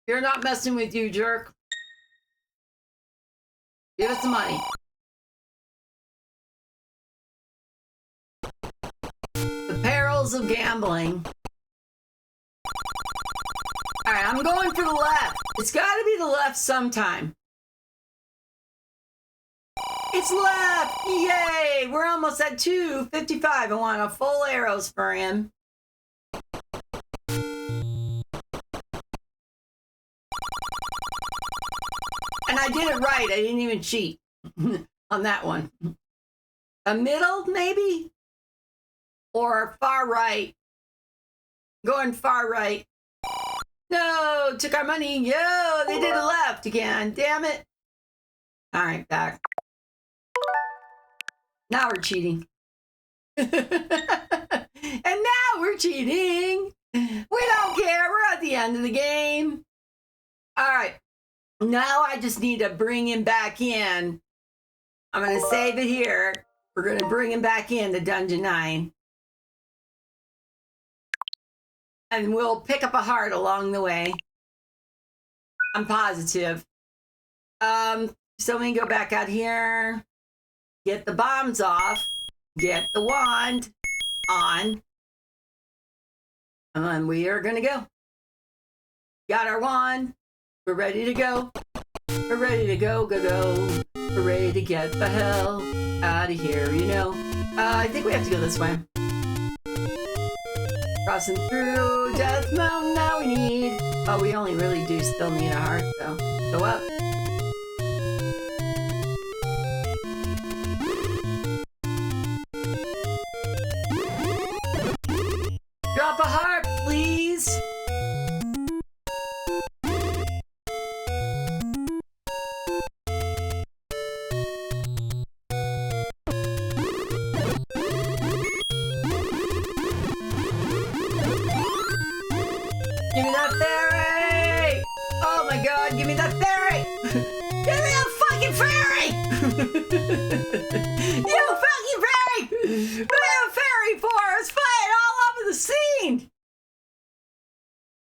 You're not messing with you, jerk. Give us the money. The perils of gambling. All right, I'm going for the left. It's got to be the left sometime. It's left! Yay! We're almost at 255. I want a full arrows for him. And I did it right. I didn't even cheat on that one. A middle, maybe? Or far right. Going far right. No! Took our money. Yo! They did it left again. Damn it. All right, back. Now we're cheating. And now we're cheating. We don't care. We're at the end of the game. All right. Now I just need to bring him back in. I'm going to save it here. We're going to bring him back in to Dungeon 9. And we'll pick up a heart along the way. I'm positive. So we can go back out here. Get the bombs off. Get the wand on. And we are going to go. Got our wand. We're ready to go. We're ready to go, go. We're ready to get the hell out of here, you know. I think we have to go this way. Crossing through Death Mountain, now we need... Oh, we only really do still need a heart, though. Go up. Drop a heart, please. You fucking fairy! Fairy force fight all over the scene!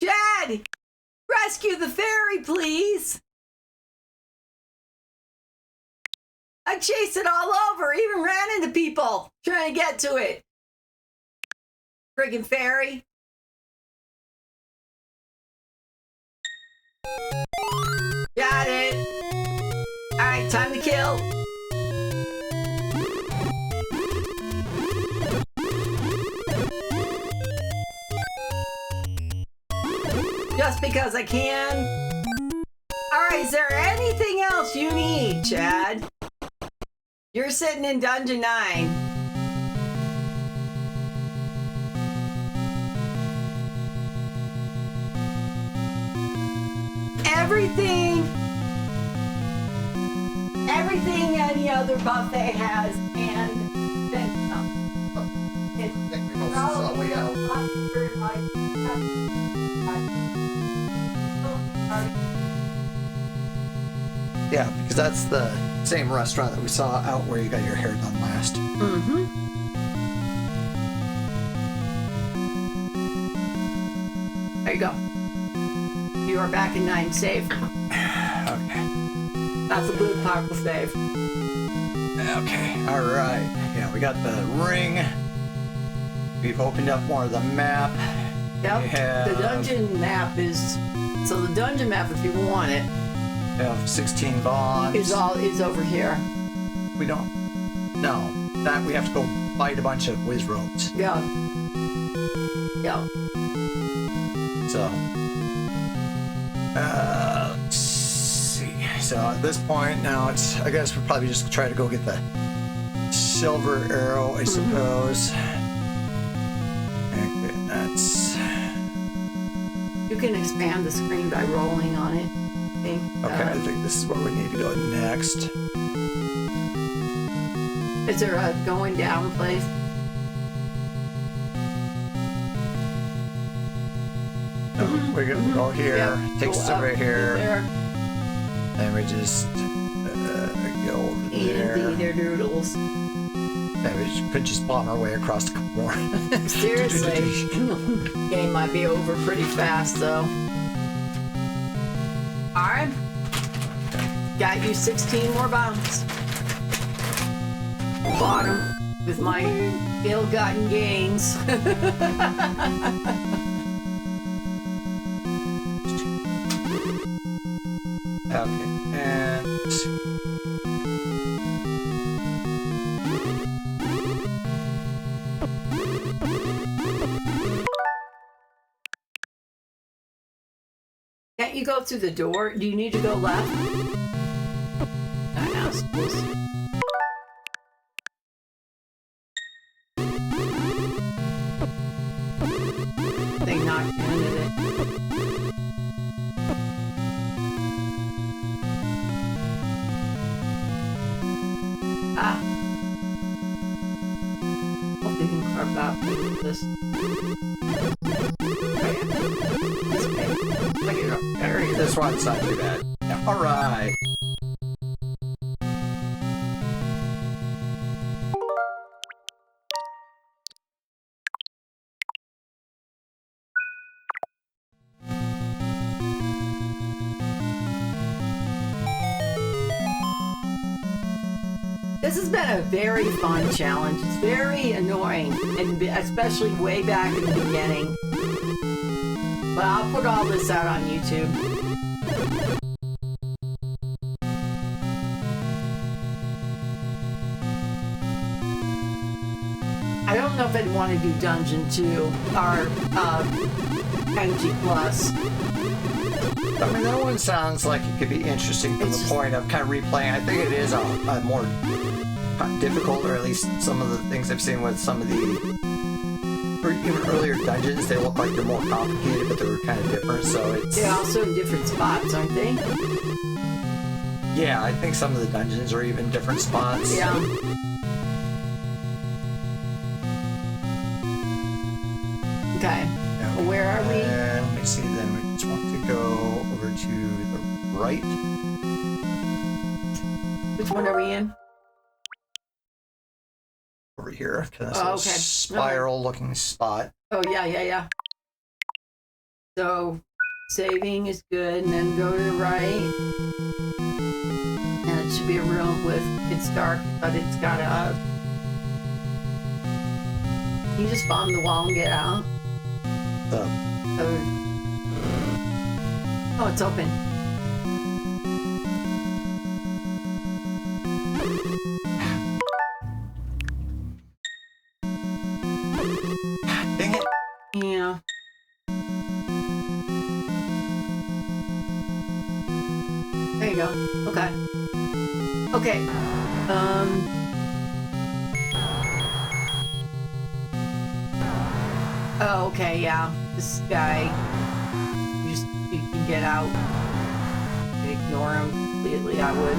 Chad, rescue the fairy, please! I chased it all over, even ran into people trying to get to it. Friggin' fairy. Got it. Alright, time to kill. Just because I can. Alright, is there anything else you need, Chad? You're sitting in Dungeon 9. Everything any other buffet has, and then some. It's probably a lot very right. Yeah, because that's the same restaurant that we saw out where you got your hair done last. Mm-hmm. There you go. You are back in 9 safe. Okay. That's a blue purple save. Okay. All right. Yeah, we got the ring. We've opened up more of the map. Yep. The dungeon map is... So the dungeon map, if you want it... We have 16 bombs. Is over here. We don't... No. That we have to go fight a bunch of whiz ropes. Yeah. Yeah. So... let's see. So at this point now it's... I guess we'll probably just try to go get the silver arrow, I suppose. Okay, that's... You can expand the screen by rolling on it, I think. Okay, I think this is where we need to go next. Is there a going down place? No, we're gonna go here. Yep. Takes us Go over up here. There. And we just go over there. Andy, their doodles. And we could just bomb our way across the more. Seriously. Game might be over pretty fast, though. Alright. Got you 16 more bombs. Bottom with my ill-gotten gains. Okay, and... Can't you go through the door? Do you need to go left? I suppose. They knocked into it. Ah. Hope they can carve out this. This way. Look it up. There you go. This one's not too bad. Yeah. All right. This has been a very fun challenge. It's very annoying, and especially way back in the beginning. But I'll put all this out on YouTube. I don't know if I'd want to do Dungeon 2 or Energy Plus. I mean, that one sounds like it could be interesting from the point of kind of replaying. I think it is a more difficult, or at least some of the things I've seen with some of the even earlier dungeons. They look like they're more complicated, but they were kind of different. So it's They're also in different spots, aren't they? Yeah, I think some of the dungeons are even different spots. Yeah. Okay. Well, where are we? And let me see. Then we just want to go over to the right. Which one are we in? Over here, kind of Oh, okay. spiral-looking spot. Oh, yeah. So, saving is good, and then go to the right. And it should be a room with, it's dark, but it's got a... You just bomb the wall and get out. Oh, it's open. Dang it. Yeah. There you go. Okay. Okay. Oh, okay, yeah. This guy, you can get out. Ignore him completely, I would.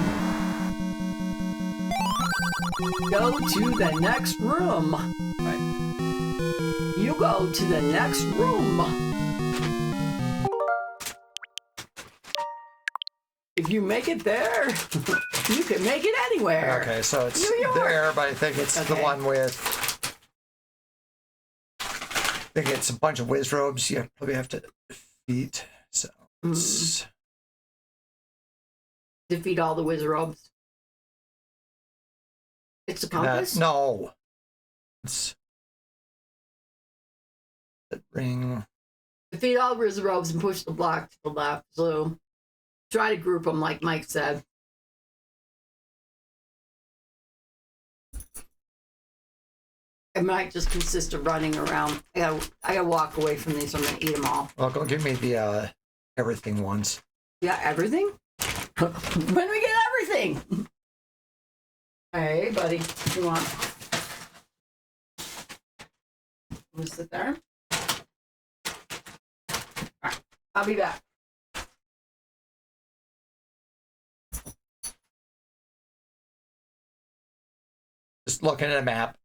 Go to the next room. Right. You go to the next room. If you make it there, you can make it anywhere. Okay, so it's New York. there, but I think it's the one with... I think it's a bunch of whiz robes you probably have to defeat. So it's... Defeat all the whiz robes. It's a compass? No. It's... the ring. Defeat all the whiz robes and push the block to the left. So try to group them like Mike said. It might just consist of running around. I gotta walk away from these. I'm gonna eat them all. Well, go give me the everything ones. Yeah, everything? When we get everything? Hey, buddy. You want? I'm gonna sit there. All right, I'll be back. Just looking at a map.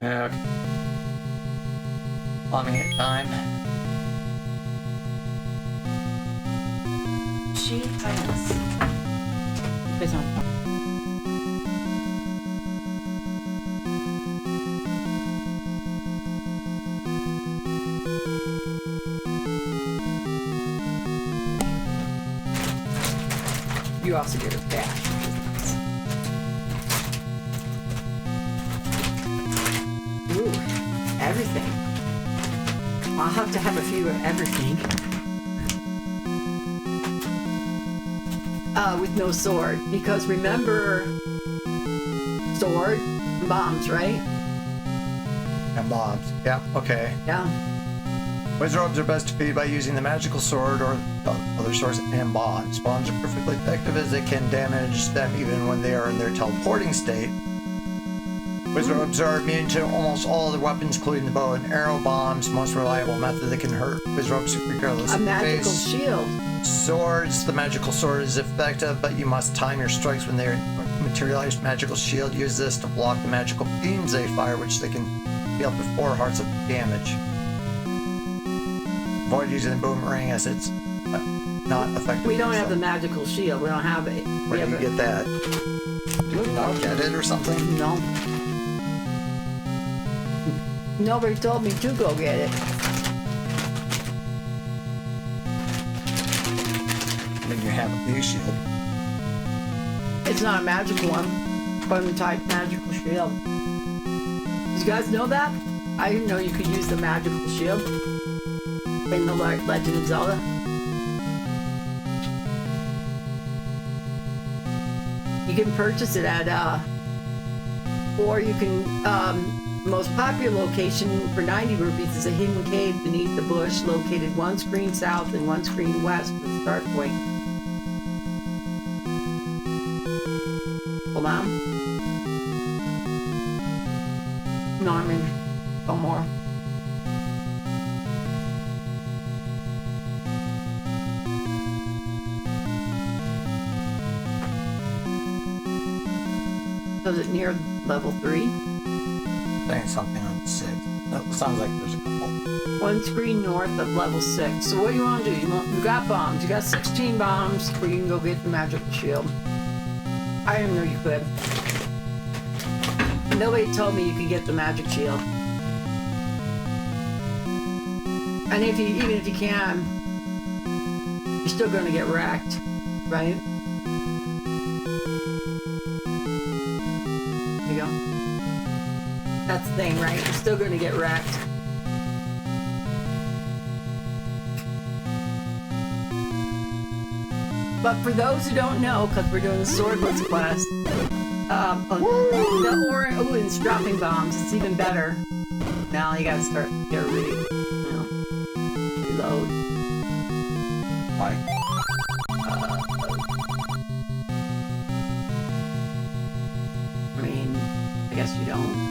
Okay. Bombing at time. She has. This one. You also get a dash. Ooh, everything. I'll have to have a few of everything. With no sword, because remember, sword, bombs, right? And bombs. Yeah, okay. Yeah. Whiz robes are best defeated by using the magical sword or other swords and bombs. Bombs are perfectly effective as they can damage them even when they are in their teleporting state. Whiz robes are immune to almost all other weapons, including the bow and arrow. Bombs, most reliable method that can hurt whiz robes regardless A of the magical base. shield. Swords, the magical sword is effective, but you must time your strikes when they materialize. Magical shield, use this to block the magical beams they fire, which they can deal up to 4 hearts of damage. Avoid using the boomerang as it's not effective. We don't have the magical shield. We don't have it. Where do you get that? Did you not get it or something? No. Nobody told me to go get it. Then you have a new shield. It's not a magical one, but a type magical shield. Did you guys know that? I didn't know you could use the magical shield in the Legend of Zelda. You can purchase it at, or you can, most popular location for 90 rupees is a hidden cave beneath the bush located one screen south and one screen west of the start point. Hold on. No, I mean, one more. So is it near level 3? Saying something on 6. That sounds like there's a couple. One screen north of level 6. So what do you want to do? You got bombs. You got 16 bombs where you can go get the magical shield. I didn't know you could. Nobody told me you could get the magic shield. And even if you can, you're still going to get wrecked, right? There you go. That's the thing, right? You're still going to get wrecked. But for those who don't know, because we're doing the Swordless quest, the orange, oh, and it's dropping bombs. It's even better. Now you gotta start, get ready, reload. Why? I mean, I guess you don't.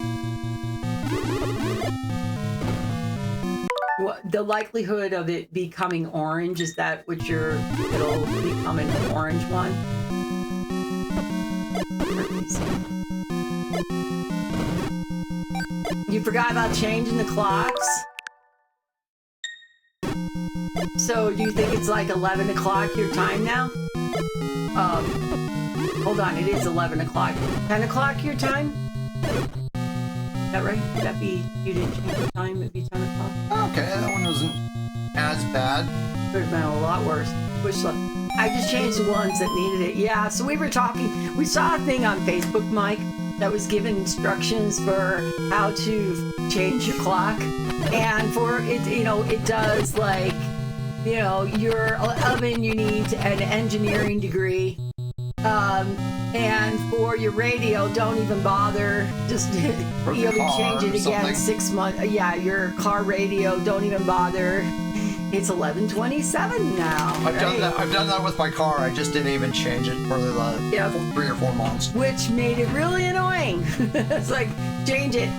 What, the likelihood of it becoming orange, is that what it'll become an orange one? You forgot about changing the clocks? So do you think it's like 11 o'clock your time now? Hold on, it is 11 o'clock. 10 o'clock your time? Is that right? Would that be, you didn't change the time, it'd be 10 o'clock? Okay, that one wasn't as bad. Could have been a lot worse. I just changed the ones that needed it. Yeah, so we were talking, we saw a thing on Facebook, Mike, that was giving instructions for how to change your clock. And for it, it does like, your oven, you need an engineering degree. And for your radio, don't even bother. Just you'll change it again 6 months. Yeah, your car radio, don't even bother. It's 11:27 now. I've done that with my car. I just didn't even change it for the 3 or 4 months. Which made it really annoying. It's like, change it.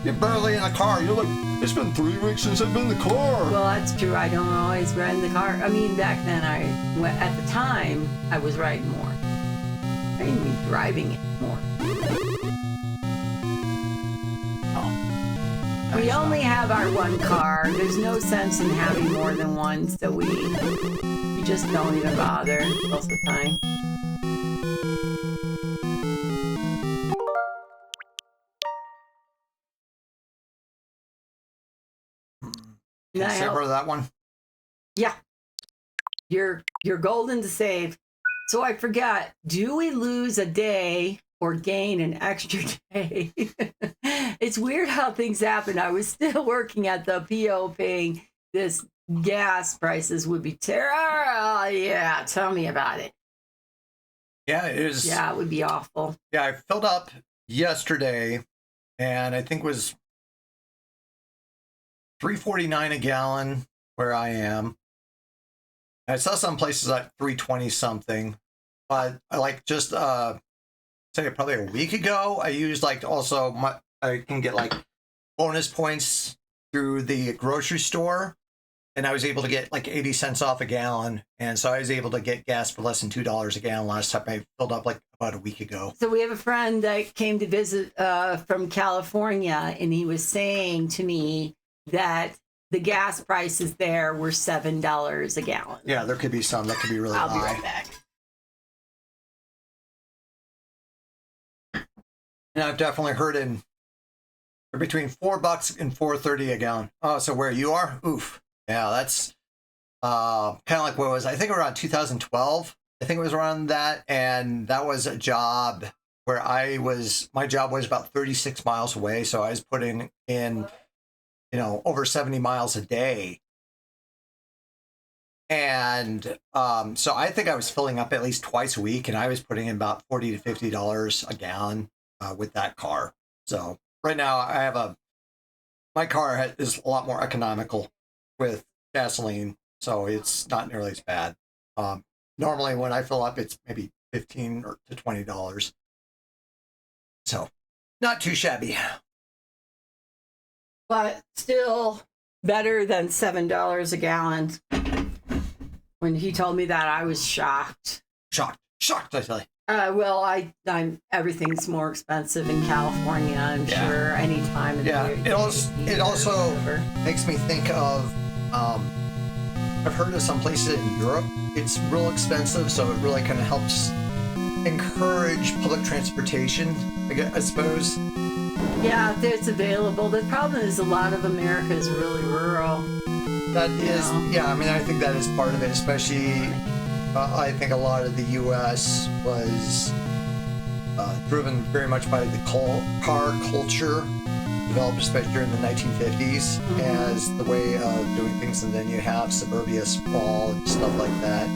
You're barely in a car. You're like, it's been 3 weeks since I've been in the car. Well, that's true. I don't always ride in the car. I mean, back then, at the time, I was riding more. I didn't mean driving it more. Oh. We only have our one car. There's no sense in having more than one, so we just don't even bother most of the time. Can I save her that one? Yeah. You're golden to save. So I forgot, do we lose a day or gain an extra day? It's weird how things happen. I was still working at the PO paying this gas prices would be terrible. Yeah, tell me about it. Yeah, it is. Yeah, it would be awful. Yeah, I filled up yesterday, and I think it was $3.49 a gallon where I am. I saw some places at $3.20 something, but I like just say probably a week ago, I used like also I can get like bonus points through the grocery store, and I was able to get like 80 cents off a gallon, and so I was able to get gas for less than $2 a gallon last time I filled up, like about a week ago. So we have a friend that came to visit from California, and he was saying to me that the gas prices there were $7 a gallon. Yeah, there could be some that could be really high. I'll be right back. And I've definitely heard in between $4 and $4.30 a gallon. Oh, so where you are? Oof. Yeah, that's kind of like what it was. I think around 2012. I think it was around that, and that was a job where my job was about 36 miles away, so I was putting in, over 70 miles a day. And so I think I was filling up at least twice a week, and I was putting in about $40 to $50 a gallon with that car. So right now I have my car is a lot more economical with gasoline, so it's not nearly as bad. Normally when I fill up, it's maybe $15 to $20. So not too shabby. But still better than $7 a gallon. When he told me that, I was shocked. Shocked, I tell you. Well, I'm everything's more expensive in California. I'm Yeah. sure any time of the Yeah, year. it also makes me think of. I've heard of some places in Europe. It's real expensive, so it really kind of helps encourage public transportation. I suppose. Yeah, it's available. The problem is a lot of America is really rural. That is, yeah. I mean, I think that is part of it, especially. I think a lot of the U.S. was driven very much by the car culture, developed especially during the 1950s as the way of doing things, and then you have suburbia sprawl and stuff like that.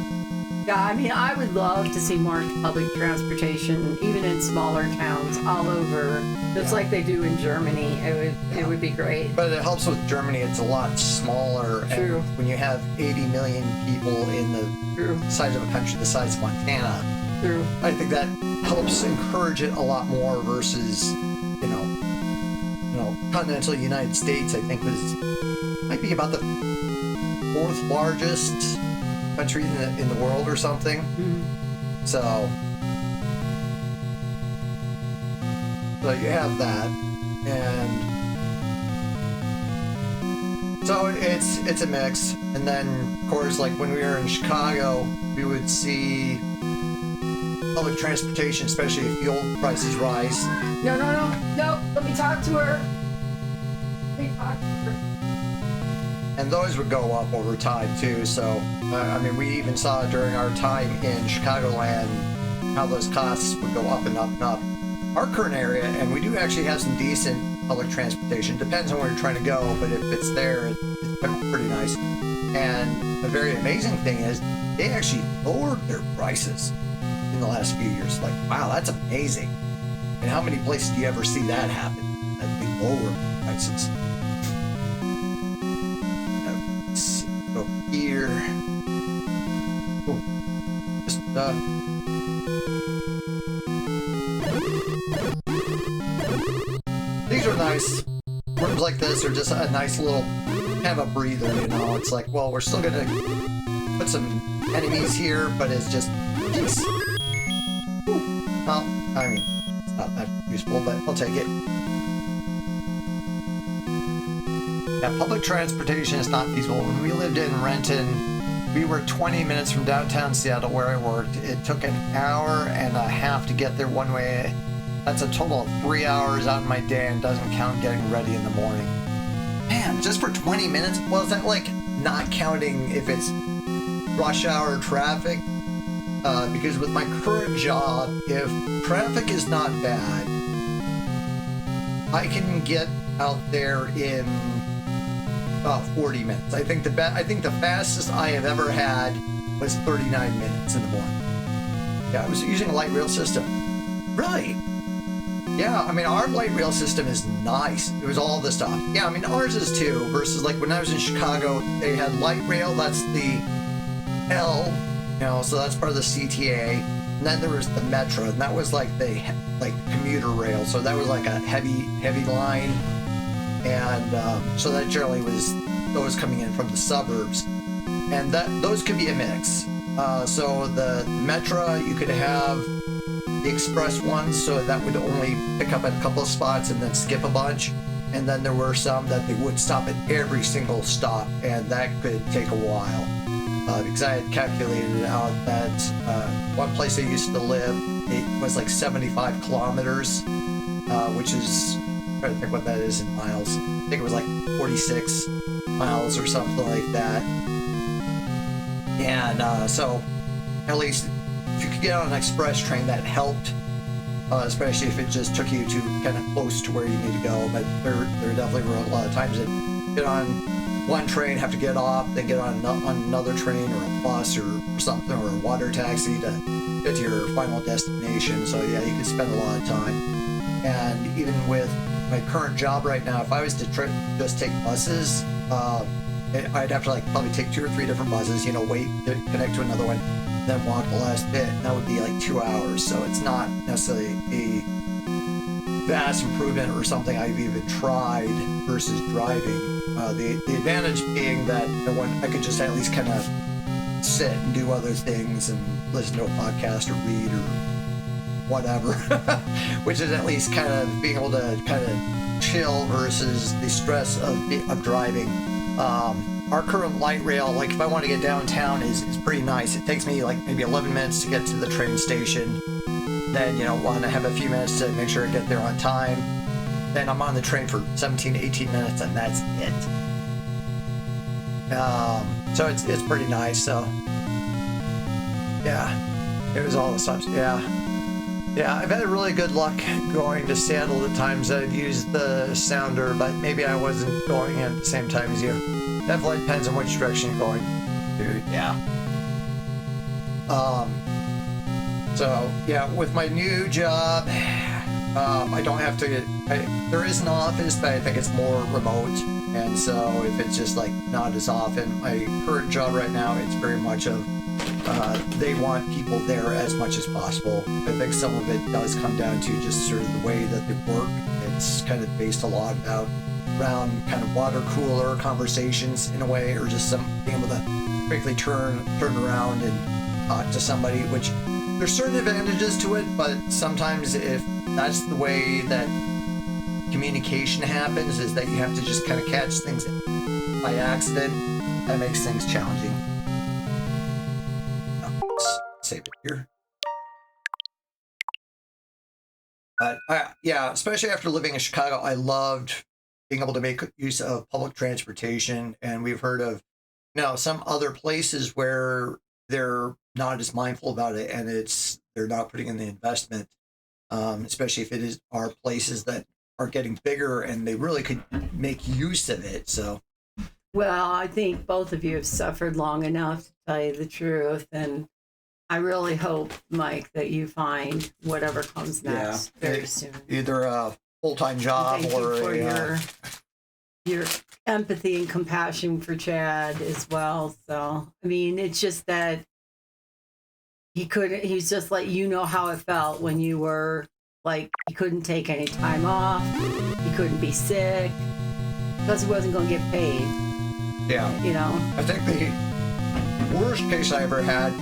Yeah, I mean, I would love to see more public transportation, even in smaller towns all over, just like they do in Germany. It would be great. But it helps with Germany. It's a lot smaller. True. And when you have 80 million people in the size of a country the size of Montana, True. I think that helps encourage it a lot more versus, continental United States, I think might be about the fourth largest country in the world or something. So you have that, and so it's a mix. And then of course, like when we were in Chicago, we would see public transportation, especially if fuel prices rise. No. Let me talk to her. And those would go up over time too. So, I mean, we even saw during our time in Chicagoland how those costs would go up and up and up. Our current area, and we do actually have some decent public transportation. Depends on where you're trying to go, but if it's there, it's pretty nice. And the very amazing thing is they actually lowered their prices in the last few years. Like, wow, that's amazing. And how many places do you ever see that happen? That they lower prices. Go here. Oh, just these are nice. Rooms like this are just a nice little kind of a breather, It's like, well, we're still gonna put some enemies here, but it's just peace. Well, I mean, it's not that useful, but I'll take it. Yeah, public transportation is not feasible. When we lived in Renton, we were 20 minutes from downtown Seattle where I worked. It took an hour and a half to get there one way. That's a total of 3 hours out in my day and doesn't count getting ready in the morning. Man, just for 20 minutes? Well, is that like not counting if it's rush hour traffic? Because with my current job, if traffic is not bad, I can get out there in about 40 minutes. I think the fastest I have ever had was 39 minutes in the morning. Yeah, I was using a light rail system. Really? Yeah, I mean, our light rail system is nice. It was all the stuff. Yeah, I mean, ours is too, versus like when I was in Chicago, they had light rail, that's the L, so that's part of the CTA. And then there was the Metro, and that was like the commuter rail. So that was like a heavy line. And so that generally was those coming in from the suburbs. And those could be a mix. So the Metro, you could have the express ones, so that would only pick up at a couple of spots and then skip a bunch. And then there were some that they would stop at every single stop, and that could take a while. Because I had calculated out that one place I used to live, it was like 75 kilometers, which is, I'm trying to think what that is in miles. I think it was like 46 miles or something like that. And so, at least if you could get on an express train, that helped, especially if it just took you to kind of close to where you need to go. But there definitely were a lot of times that get on one train, have to get off, then get on another train or a bus or something, or a water taxi to get to your final destination. So yeah, you could spend a lot of time. And even with my current job right now, if I was to just take buses, I'd have to probably take 2 or 3 different buses, wait to connect to another one, then walk the last bit, and that would be like 2 hours. So it's not necessarily a vast improvement or something I've even tried versus driving. The advantage being that I could just at least kind of sit and do other things and listen to a podcast or read or whatever, which is at least kind of being able to kind of chill versus the stress of driving. Our current light rail, like if I want to get downtown, is pretty nice. It takes me like maybe 11 minutes to get to the train station. Then, want to have a few minutes to make sure I get there on time. Then I'm on the train for 17, 18 minutes, and that's it. So it's pretty nice. So yeah, it was all the stuff. Yeah, I've had really good luck going to Seattle the times I've used the Sounder, but maybe I wasn't going at the same time as you. Definitely depends on which direction you're going, dude. Yeah. So yeah, with my new job, I don't have to there is an office, but I think it's more remote. And so if it's just like not as often, my current job right now, it's very much of, they want people there as much as possible. I think some of it does come down to just sort of the way that they work. It's kind of based a lot around kind of water cooler conversations in a way, or just being able to quickly turn around and talk to somebody, which there's certain advantages to it, but sometimes if that's the way that communication happens, is that you have to just kind of catch things by accident, that makes things challenging. Let's save it here. But yeah, especially after living in Chicago, I loved being able to make use of public transportation, and we've heard of some other places where they're not as mindful about it, and they're not putting in the investment, especially if are places that are getting bigger and they really could make use of it. So, well, I think both of you have suffered long enough to tell you the truth, and I really hope, Mike, that you find whatever comes next very soon. Either a full-time job or your empathy and compassion for Chad as well. So, I mean, it's just that he's just like, how it felt when you were like, he couldn't take any time off, he couldn't be sick, because he wasn't going to get paid. Yeah. I think the worst case I ever had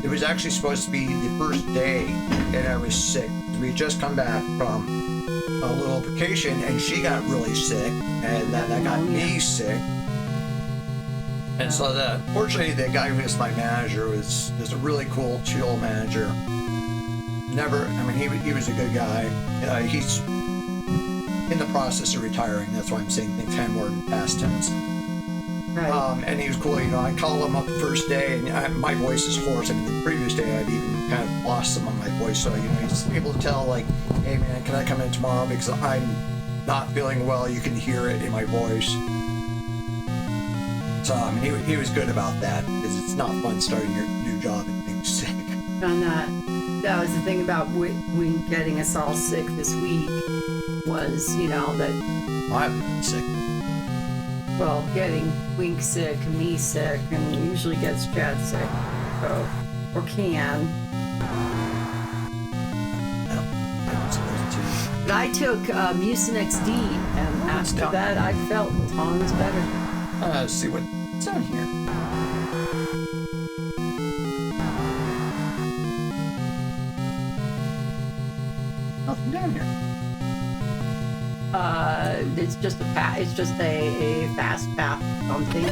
it was actually supposed to be the first day, and I was sick. We had just come back from a little vacation, and she got really sick, and then that got me sick. And so fortunately, the guy who was my manager was a really cool, chill manager. He was a good guy. He's in the process of retiring. That's why I'm saying things kind of more in past tense. Right. And he was cool. I called him up the first day, and my voice is hoarse. The previous day I'd even kind of lost some of my voice. So he's able to tell, like, hey man, can I come in tomorrow because I'm not feeling well? You can hear it in my voice. So he was good about that, because it's not fun starting your new job and being sick. And that was the thing about we getting us all sick this week was, that I'm sick. Well, getting Wink sick and me sick, and usually gets Chad sick, so, or can. But I took Mucinex D, and after that I felt tons better. Let's see what's on here. Nothing down here. It's just a fast path something.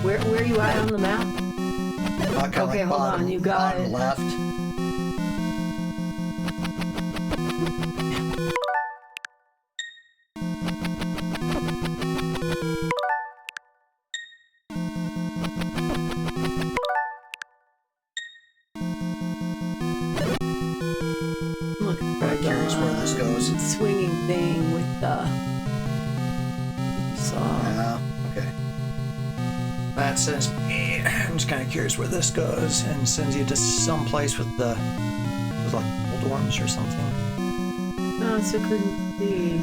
Where are you at on the map? Okay, hold on. You got it. Left. I'm curious where this goes. Swinging thing with the saw. Yeah, okay. That says, I'm just kind of curious where this goes, and sends you to some place with like old dorms or something. No, so couldn't see.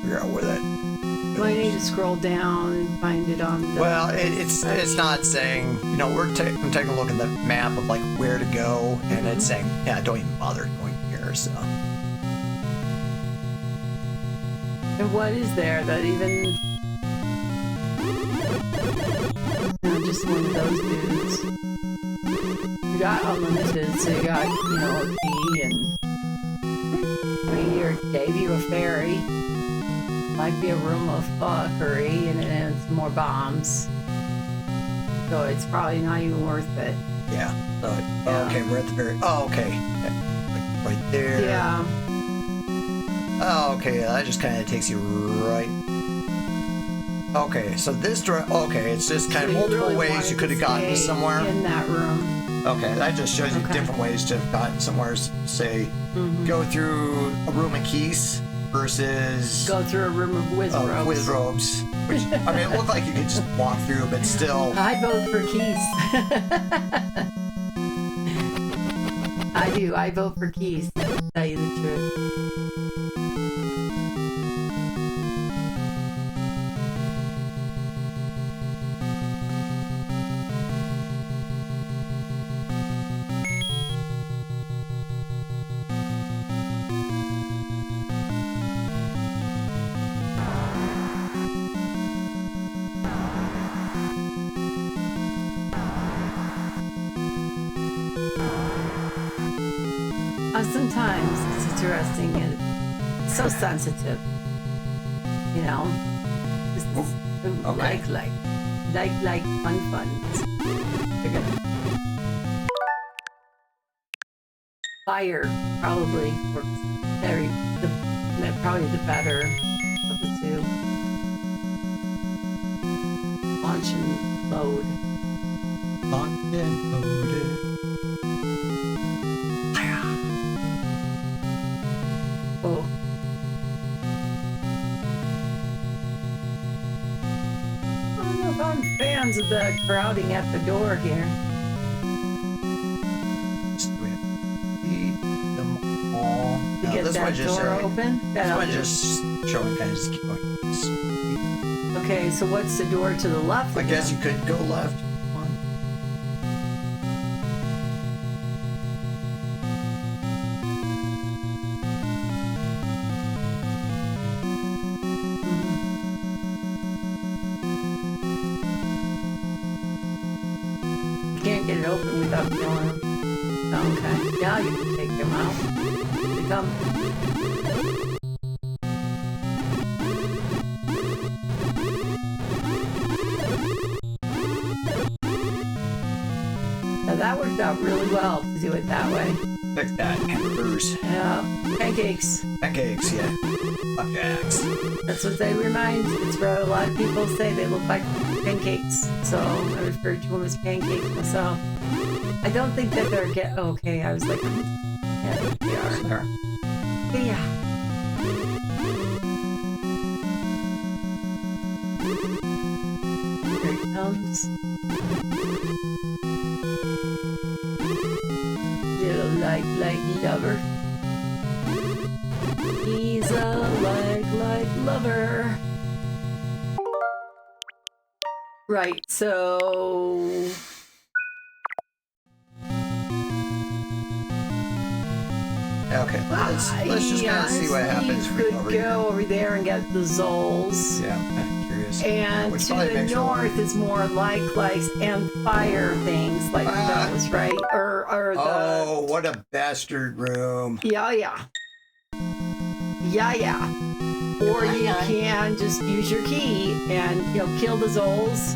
Figure out where that goes. Well, I need to scroll down and find it on the... Well, it's not saying, I'm taking a look at the map of like where to go, and it's saying, yeah, don't even bother going here, so. And what is there that even... Just one of those dudes. You got unlimited, so you got, you know, a key and I mean, you gave you a fairy. Might be a room of fuckery and then some more bombs. So it's probably not even worth it. Yeah. So, Yeah. okay, we're at the very. Oh, okay. Right there. Yeah. Oh, okay. That just kind of takes you right. Okay, so this okay, it's just kind of So multiple really ways wanted you could have to gotten stay somewhere. in that room. Okay, that just shows you Okay. different ways to have gotten somewhere. Say, go through a room of keys versus Go through a room of whiz robes. whiz robes. Which, I mean, it looked like you could just walk through, but still. I vote for keys. I do. I vote for keys, to tell you the truth. Sometimes it's interesting and so sensitive, you know. Just Okay. like fun. They're gonna fire probably works probably the better of the two. Launch and load. Locked and loaded. Oh. I don't know if I'm fans of the crowding at the door here. Just we have to beat them all. To Now, get this that one just door showing. open? This That'll one do. just showing kind of just keep going. Okay, so what's the door to the left? I guess you again? could go left. One. You can't get it open without killing him. Okay, now you can take him out. They come. Now that worked out really well to do it that way. Like that. Hamburgers. Yeah, pancakes. Pancakes, yeah. Flapjacks. That's what they remind. It's what a lot of people say. They look like pancakes. So I refer to them as pancakes myself. I don't think that they're okay. I was like, yeah, they are. There. But yeah. Here it comes. Little like lover. He's a like lover. Right, so Okay, let's just kind of see what happens. You if we could over go over there and get the Zols. here. Yeah, I'm kind of curious. And Which to probably the makes it a lot- north is more likes and fire things like those, right? Or the Oh, what a bastard room. yeah. Or you can just use your key and kill the Zols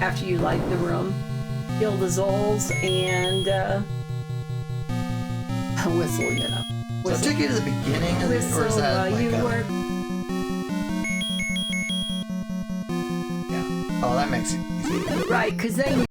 after you light the room. Kill the Zols and whistle, So Whistle. take you to the beginning of the, or is Whistle that while like you a, work. yeah. Oh, that makes it easy. Right, because then